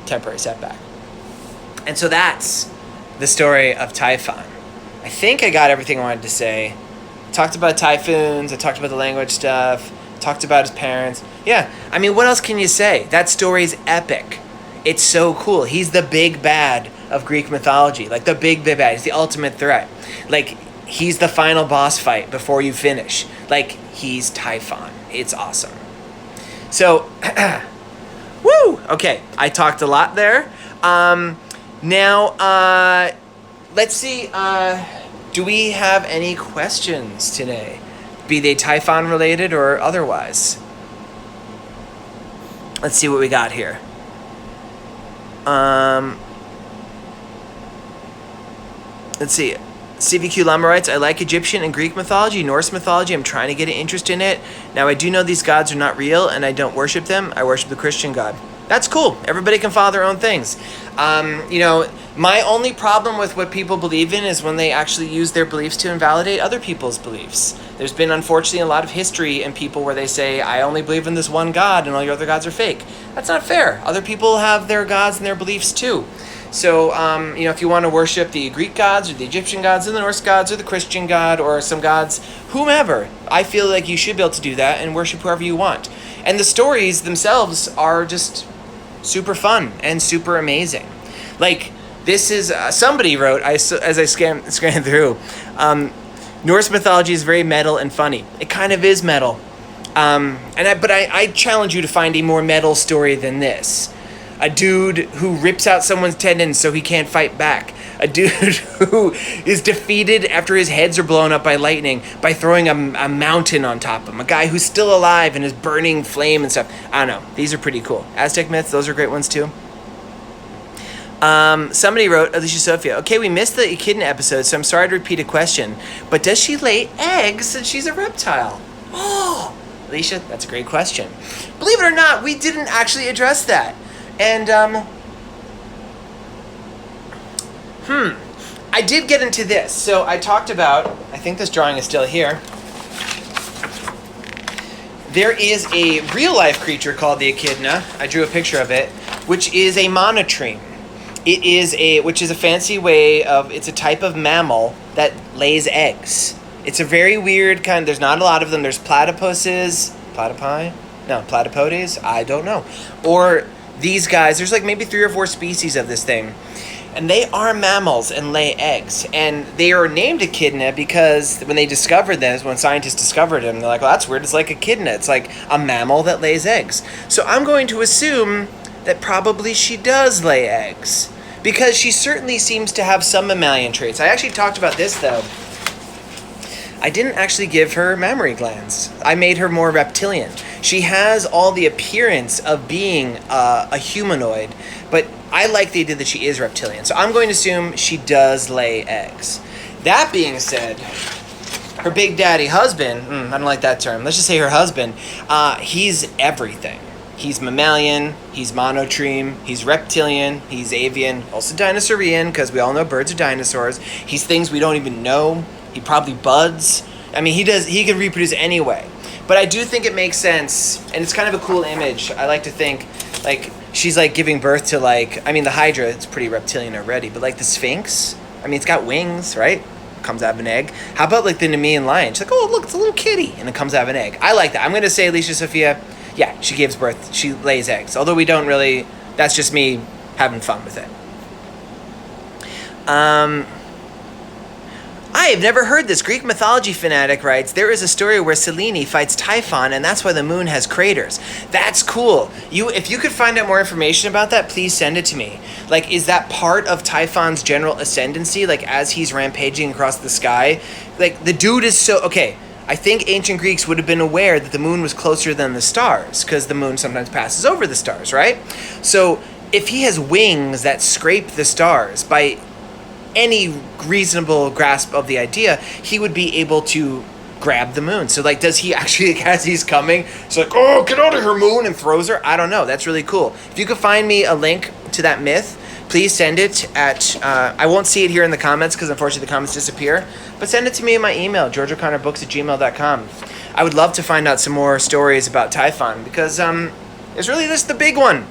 temporary setback. And so that's the story of Typhon. I think I got everything I wanted to say. Talked about typhoons, I talked about the language stuff, talked about his parents. Yeah, I mean, what else can you say? That story's epic. It's so cool. He's the big bad of Greek mythology. Like, the big bad. He's the ultimate threat. Like, he's the final boss fight before you finish. Like, he's Typhon. It's awesome. So, woo! Okay, I talked a lot there. Now, let's see. Do we have any questions today? Be they Typhon related or otherwise? Let's see what we got here. Let's see. CVQ Lama writes, I like Egyptian and Greek mythology, Norse mythology. I'm trying to get an interest in it. Now, I do know these gods are not real, and I don't worship them. I worship the Christian God. That's cool. Everybody can follow their own things. My only problem with what people believe in is when they actually use their beliefs to invalidate other people's beliefs. There's been, unfortunately, a lot of history in people where they say, I only believe in this one God and all your other gods are fake. That's not fair. Other people have their gods and their beliefs too. So, if you want to worship the Greek gods or the Egyptian gods or the Norse gods or the Christian God or some gods, whomever, I feel like you should be able to do that and worship whoever you want. And the stories themselves are just super fun and super amazing. Like, this is, somebody wrote, as I scanned through, Norse mythology is very metal and funny. It kind of is metal. But I challenge you to find a more metal story than this. A dude who rips out someone's tendons so he can't fight back. A dude who is defeated after his heads are blown up by lightning by throwing a mountain on top of him. A guy who's still alive and is burning flame and stuff. I don't know. These are pretty cool. Aztec myths, those are great ones too. Somebody wrote, Alicia Sophia, okay, we missed the Echidna episode, so I'm sorry to repeat a question, but does she lay eggs since she's a reptile? Oh, Alicia, that's a great question. Believe it or not, we didn't actually address that. And, I did get into this. So I talked about, I think this drawing is still here. There is a real-life creature called the Echidna. I drew a picture of it, which is a monotreme. Which is a fancy way of, it's a type of mammal that lays eggs. It's a very weird kind, there's not a lot of them. There's platypuses, platypodes, I don't know. Or these guys, there's like maybe 3 or 4 species of this thing. And they are mammals and lay eggs. And they are named Echidna because when they discovered this, when scientists discovered them, they're like, well, that's weird. It's like Echidna. It's like a mammal that lays eggs. So I'm going to assume that probably she does lay eggs. Because she certainly seems to have some mammalian traits. I actually talked about this, though. I didn't actually give her mammary glands. I made her more reptilian. She has all the appearance of being a humanoid, but I like the idea that she is reptilian. So I'm going to assume she does lay eggs. That being said, her big daddy husband, I don't like that term, let's just say her husband, he's everything. He's mammalian, he's monotreme, he's reptilian, he's avian, also dinosaurian, because we all know birds are dinosaurs. He's things we don't even know. He probably buds. I mean, he can reproduce anyway. But I do think it makes sense, and it's kind of a cool image. I like to think, like, she's, like, giving birth to, like, I mean, the Hydra, it's pretty reptilian already, but, like, the Sphinx, I mean, it's got wings, right? Comes out of an egg. How about, like, the Nemean lion? She's like, oh, look, it's a little kitty, and it comes out of an egg. I like that. I'm going to say Alicia Sophia, yeah, she gives birth. She lays eggs. Although we don't really, that's just me having fun with it. I have never heard this. Greek mythology fanatic writes, there is a story where Selene fights Typhon, and that's why the moon has craters. That's cool. If you could find out more information about that, please send it to me. Like, is that part of Typhon's general ascendancy? Like, as he's rampaging across the sky? Like, the dude is so... Okay, I think ancient Greeks would have been aware that the moon was closer than the stars, because the moon sometimes passes over the stars, right? So, if he has wings that scrape the stars, by any reasonable grasp of the idea, he would be able to grab the moon. So, like, does he actually, as he's coming, it's like, oh, get out of here, moon, and throws her? I don't know. That's really cool. If you could find me a link to that myth, please send it at, I won't see it here in the comments because unfortunately the comments disappear, but send it to me in my email, georgeoconnorbooks@gmail.com. I would love to find out some more stories about Typhon because it's really just the big one.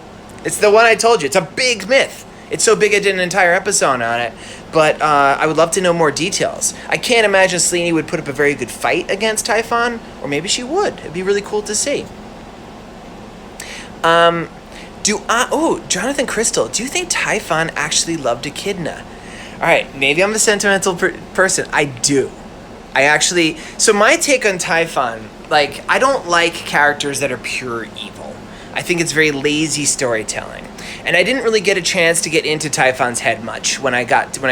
It's the one I told you. It's a big myth. It's so big I did an entire episode on it, but I would love to know more details. I can't imagine Selene would put up a very good fight against Typhon, or maybe she would. It'd be really cool to see. Jonathan Crystal, do you think Typhon actually loved Echidna? All right, maybe I'm a sentimental person. I do. So my take on Typhon, like, I don't like characters that are pure evil. I think it's very lazy storytelling. And I didn't really get a chance to get into Typhon's head much when I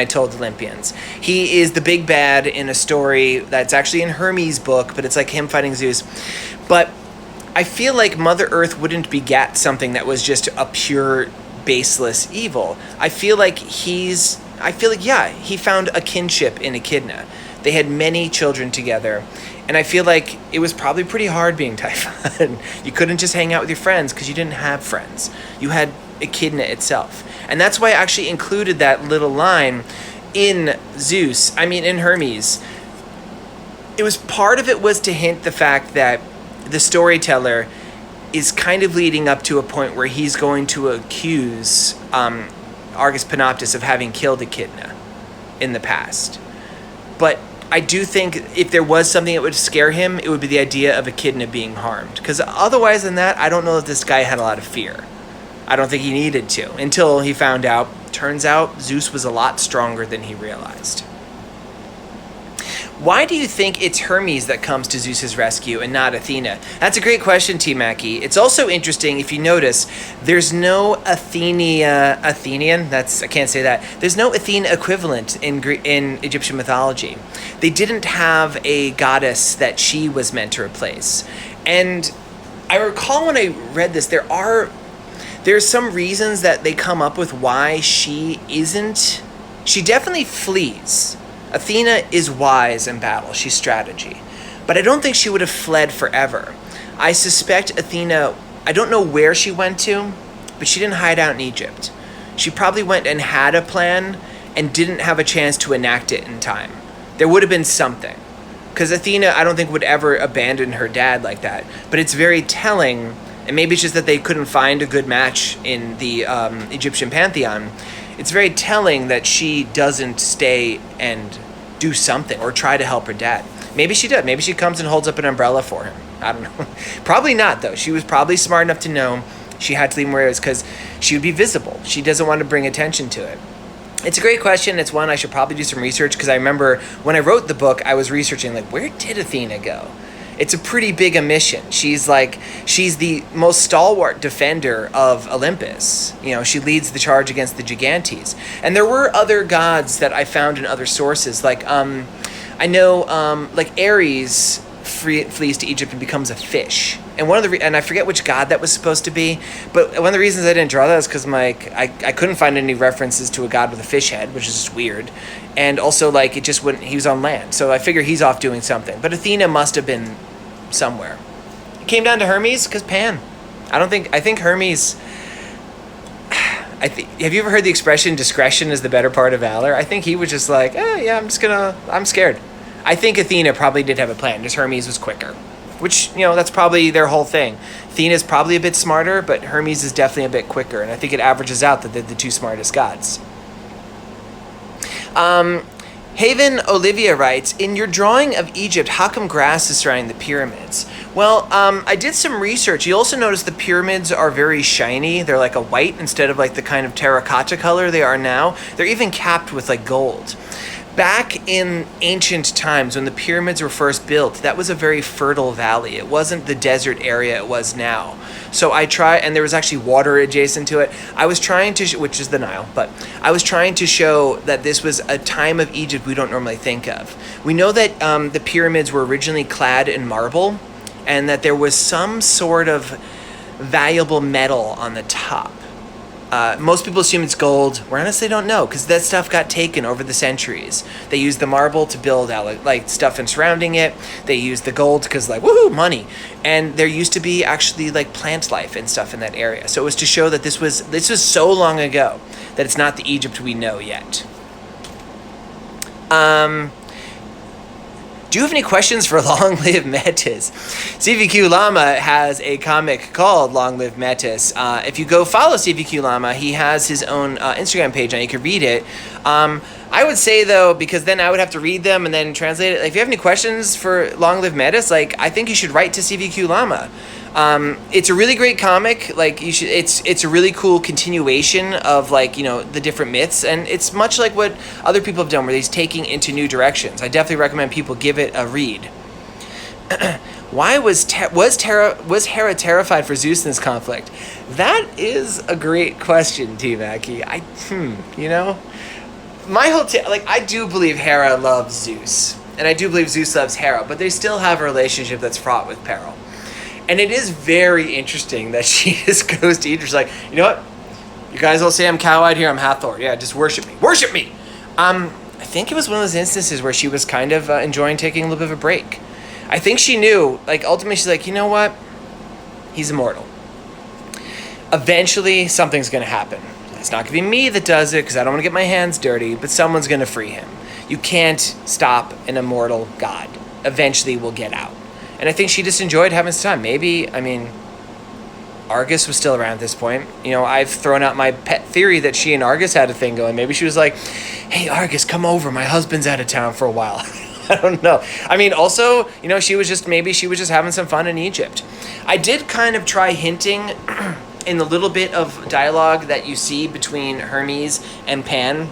told Olympians. He is the big bad in a story that's actually in Hermes' book, but it's like him fighting Zeus. But I feel like Mother Earth wouldn't beget something that was just a pure, baseless evil. I feel like he found a kinship in Echidna. They had many children together. And I feel like it was probably pretty hard being Typhon. You couldn't just hang out with your friends because you didn't have friends. You had Echidna itself. And that's why I actually included that little line in Hermes. Part of it was to hint the fact that the storyteller is kind of leading up to a point where he's going to accuse Argus Panoptus of having killed Echidna in the past. But I do think if there was something that would scare him, it would be the idea of Echidna being harmed. Because otherwise than that, I don't know if this guy had a lot of fear. I don't think he needed to, until he found out, turns out, Zeus was a lot stronger than he realized. Why do you think it's Hermes that comes to Zeus's rescue and not Athena? That's a great question, T. Mackey. It's also interesting, if you notice, there's no Athenian, I can't say that. There's no Athena equivalent in Egyptian mythology. They didn't have a goddess that she was meant to replace. And I recall when I read this, there's some reasons that they come up with why she definitely flees. Athena is wise in battle. She's strategy. But I don't think she would have fled forever. I suspect Athena, I don't know where she went to, but she didn't hide out in Egypt. She probably went and had a plan and didn't have a chance to enact it in time. There would have been something. Because Athena, I don't think, would ever abandon her dad like that. But it's very telling, and maybe it's just that they couldn't find a good match in the Egyptian pantheon. It's very telling that she doesn't stay and do something or try to help her dad. Maybe she did. Maybe she comes and holds up an umbrella for him. I don't know. Probably not, though. She was probably smart enough to know she had to leave where it was because she would be visible. She doesn't want to bring attention to it. It's a great question. It's one I should probably do some research because I remember when I wrote the book, I was researching, like, where did Athena go? It's a pretty big omission. She's the most stalwart defender of Olympus. You know, she leads the charge against the Gigantes. And there were other gods that I found in other sources. Like, I know, like Ares flees to Egypt and becomes a fish. And one of the and I forget which god that was supposed to be, but one of the reasons I didn't draw that is because I couldn't find any references to a god with a fish head, which is just weird. And also, like, it just wouldn't. He was on land, so I figure he's off doing something. But Athena must have been somewhere. It came down to Hermes because Pan. I think Hermes. Have you ever heard the expression "discretion is the better part of valor"? I think he was just like, yeah, I'm scared. I think Athena probably did have a plan, just Hermes was quicker. Which, you know, that's probably their whole thing. Athena's probably a bit smarter, but Hermes is definitely a bit quicker, and I think it averages out that they're the two smartest gods. Haven Olivia writes, in your drawing of Egypt, how come grass is surrounding the pyramids? Well, I did some research. You also notice the pyramids are very shiny. They're like a white instead of like the kind of terracotta color they are now. They're even capped with like gold. Back in ancient times, when the pyramids were first built, that was a very fertile valley. It wasn't the desert area it was now. So I tried, and there was actually water adjacent to it. I was trying to, which is the Nile, but I was trying to show that this was a time of Egypt we don't normally think of. We know that the pyramids were originally clad in marble, and that there was some sort of valuable metal on the top. Most people assume it's gold. We honestly don't know, because that stuff got taken over the centuries. They used the marble to build out like stuff and surrounding it. They used the gold because like, woohoo, money. And there used to be actually like plant life and stuff in that area. So it was to show that this was so long ago that it's not the Egypt we know yet. Do you have any questions for Long Live Metis? CVQ Llama has a comic called Long Live Metis. If you go follow CVQ Llama, he has his own Instagram page, and you can read it. I would say, though, because then I would have to read them and then translate it. If you have any questions for Long Live Metis, like, I think you should write to CVQ Llama. It's a really great comic. Like, you should. It's a really cool continuation of, like, you know, the different myths, and it's much like what other people have done, where he's taking into new directions. I definitely recommend people give it a read. Why was Hera terrified for Zeus in this conflict? That is a great question, T-Mackie. You know, my whole I do believe Hera loves Zeus, and I do believe Zeus loves Hera, but they still have a relationship that's fraught with peril. And it is very interesting that she just goes to Idris like, you know what? You guys all say I'm cow-eyed here, I'm Hathor. Yeah, just worship me. Worship me! I think it was one of those instances where she was kind of enjoying taking a little bit of a break. I think she knew, like, ultimately she's like, you know what? He's immortal. Eventually, something's going to happen. It's not going to be me that does it, because I don't want to get my hands dirty, but someone's going to free him. You can't stop an immortal god. Eventually, we'll get out. And I think she just enjoyed having some time. Maybe, I mean, Argus was still around at this point. You know, I've thrown out my pet theory that she and Argus had a thing going. Maybe she was like, hey, Argus, come over. My husband's out of town for a while. I don't know. I mean, also, you know, maybe she was just having some fun in Egypt. I did kind of try hinting in the little bit of dialogue that you see between Hermes and Pan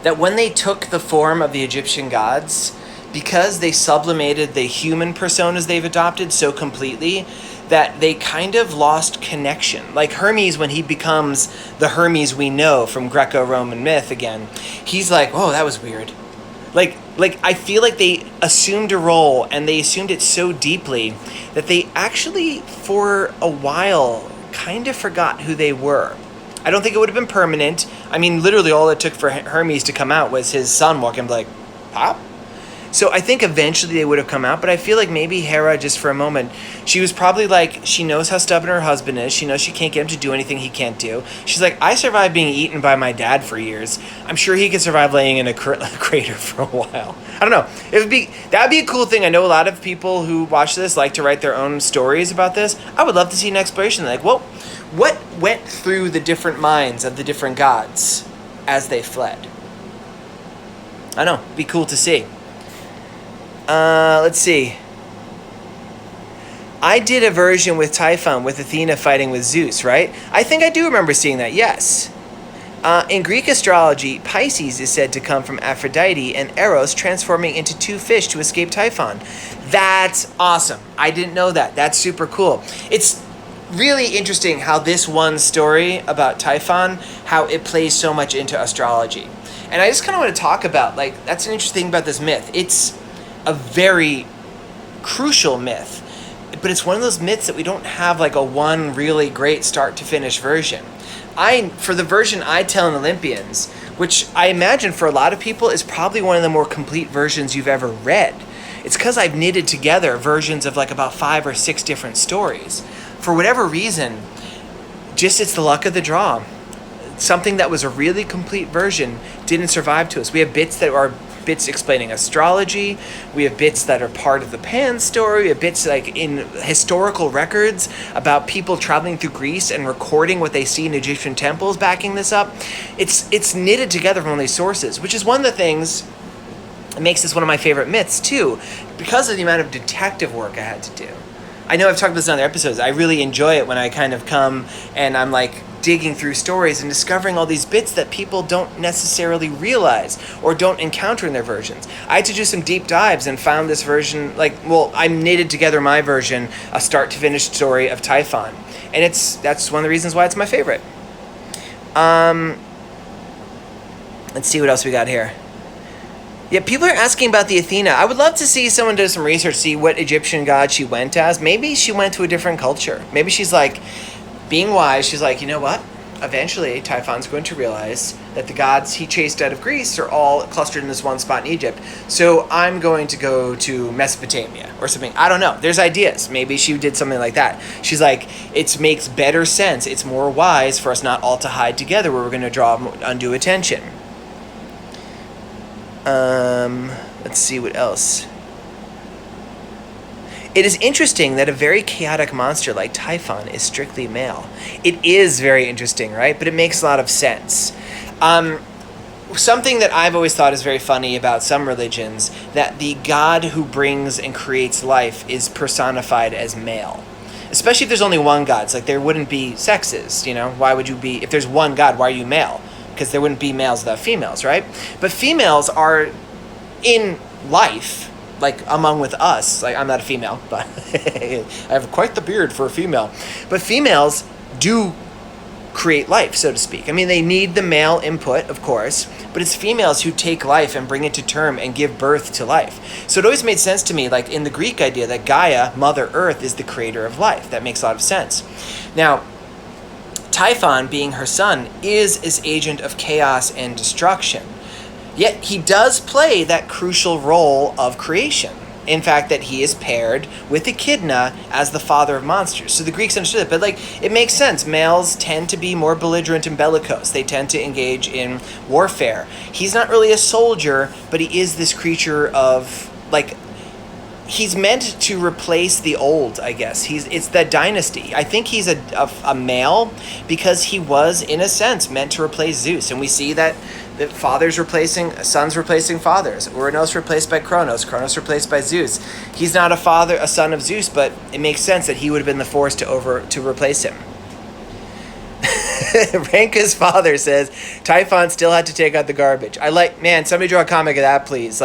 that when they took the form of the Egyptian gods, because they sublimated the human personas they've adopted so completely, that they kind of lost connection. Like Hermes, when he becomes the Hermes we know from Greco-Roman myth again, he's like, oh, that was weird. Like I feel like they assumed a role, and they assumed it so deeply that they actually, for a while, kind of forgot who they were. I don't think it would have been permanent. I mean, literally all it took for Hermes to come out was his son walking like, Pop? So I think eventually they would have come out, but I feel like maybe Hera, just for a moment, she was probably like, she knows how stubborn her husband is. She knows she can't get him to do anything he can't do. She's like, I survived being eaten by my dad for years. I'm sure he could survive laying in a crater for a while. I don't know. That would be a cool thing. I know a lot of people who watch this like to write their own stories about this. I would love to see an exploration. Like, well, what went through the different minds of the different gods as they fled? I don't know. It'd be cool to see. Let's see. I did a version with Typhon with Athena fighting with Zeus, right? I think I do remember seeing that, yes. In Greek astrology, Pisces is said to come from Aphrodite and Eros transforming into two fish to escape Typhon. That's awesome. I didn't know that. That's super cool. It's really interesting how this one story about Typhon, how it plays so much into astrology. And I just kind of want to talk about, like, that's an interesting thing about this myth. It's a very crucial myth, but it's one of those myths that we don't have like a one really great start to finish version. For the version I tell in Olympians, which I imagine for a lot of people is probably one of the more complete versions you've ever read. It's because I've knitted together versions of like about 5 or 6 different stories. For whatever reason, just it's the luck of the draw. Something that was a really complete version didn't survive to us. We have bits that are bits explaining astrology. We have bits that are part of the Pan story. We have bits like in historical records about people traveling through Greece and recording what they see in Egyptian temples backing this up. It's knitted together from all these sources, which is one of the things that makes this one of my favorite myths too, because of the amount of detective work I had to do. I know I've talked about this in other episodes. I really enjoy it when I kind of come and I'm like digging through stories and discovering all these bits that people don't necessarily realize or don't encounter in their versions. I had to do some deep dives and found this version, I knitted together my version, a start to finish story of Typhon. And that's one of the reasons why it's my favorite. Let's see what else we got here. Yeah, people are asking about the Athena. I would love to see someone do some research, see what Egyptian god she went as. Maybe she went to a different culture. Maybe she's like, being wise, she's like, you know what? Eventually, Typhon's going to realize that the gods he chased out of Greece are all clustered in this one spot in Egypt. So I'm going to go to Mesopotamia or something. I don't know. There's ideas. Maybe she did something like that. She's like, it makes better sense. It's more wise for us not all to hide together where we're going to draw undue attention. Let's see what else. It is interesting that a very chaotic monster like Typhon is strictly male. It is very interesting, right? But it makes a lot of sense. Something that I've always thought is very funny about some religions, that the god who brings and creates life is personified as male. Especially if there's only one god. It's like there wouldn't be sexes, you know? Why would you be, if there's one god, why are you male? Because there wouldn't be males without females, right? But females are in life, like among with us. Like, I'm not a female, but I have quite the beard for a female. But females do create life, so to speak. I mean, they need the male input, of course, but it's females who take life and bring it to term and give birth to life. So it always made sense to me, like in the Greek idea, that Gaia, Mother Earth, is the creator of life. That makes a lot of sense. Now, Typhon, being her son, is this agent of chaos and destruction. Yet he does play that crucial role of creation. In fact, that he is paired with Echidna as the father of monsters. So the Greeks understood it, but it makes sense. Males tend to be more belligerent and bellicose. They tend to engage in warfare. He's not really a soldier, but he is this creature of, he's meant to replace the old, I guess. It's that dynasty. I think he's a male because he was, in a sense, meant to replace Zeus. And we see that sons replacing fathers. Uranus replaced by Kronos replaced by Zeus. He's not a son of Zeus, but it makes sense that he would have been the force to replace him. Ranka's father says Typhon still had to take out the garbage. Somebody draw a comic of that, please.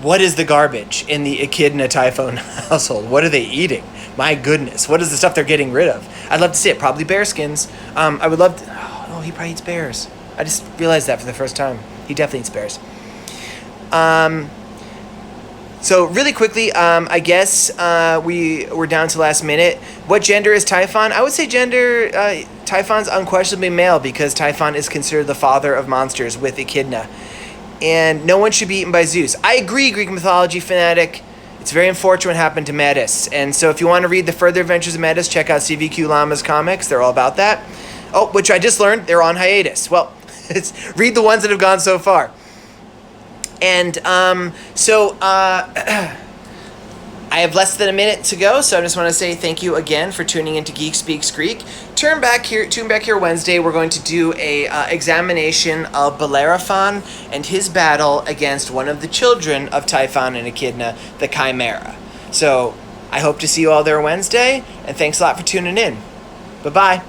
What is the garbage in the Echidna Typhon household? What are they eating? My goodness, what is the stuff they're getting rid of? I'd love to see it. Probably bear skins. I would love to. Oh, no, he probably eats bears. I just realized that for the first time. He definitely eats bears. So really quickly, I guess we're down to last minute. What gender is Typhon? I would say Typhon's unquestionably male because Typhon is considered the father of monsters with Echidna. And no one should be eaten by Zeus. I agree, Greek mythology fanatic. It's very unfortunate what happened to Metis. And so if you want to read the further adventures of Metis, check out CVQ Llama's comics. They're all about that. Oh, which I just learned, they're on hiatus. Well, read the ones that have gone so far. And I have less than a minute to go, so I just want to say thank you again for tuning into Geek Speaks Greek. Tune back here Wednesday. We're going to do a examination of Bellerophon and his battle against one of the children of Typhon and Echidna, the Chimera. So I hope to see you all there Wednesday, and thanks a lot for tuning in. Bye-bye.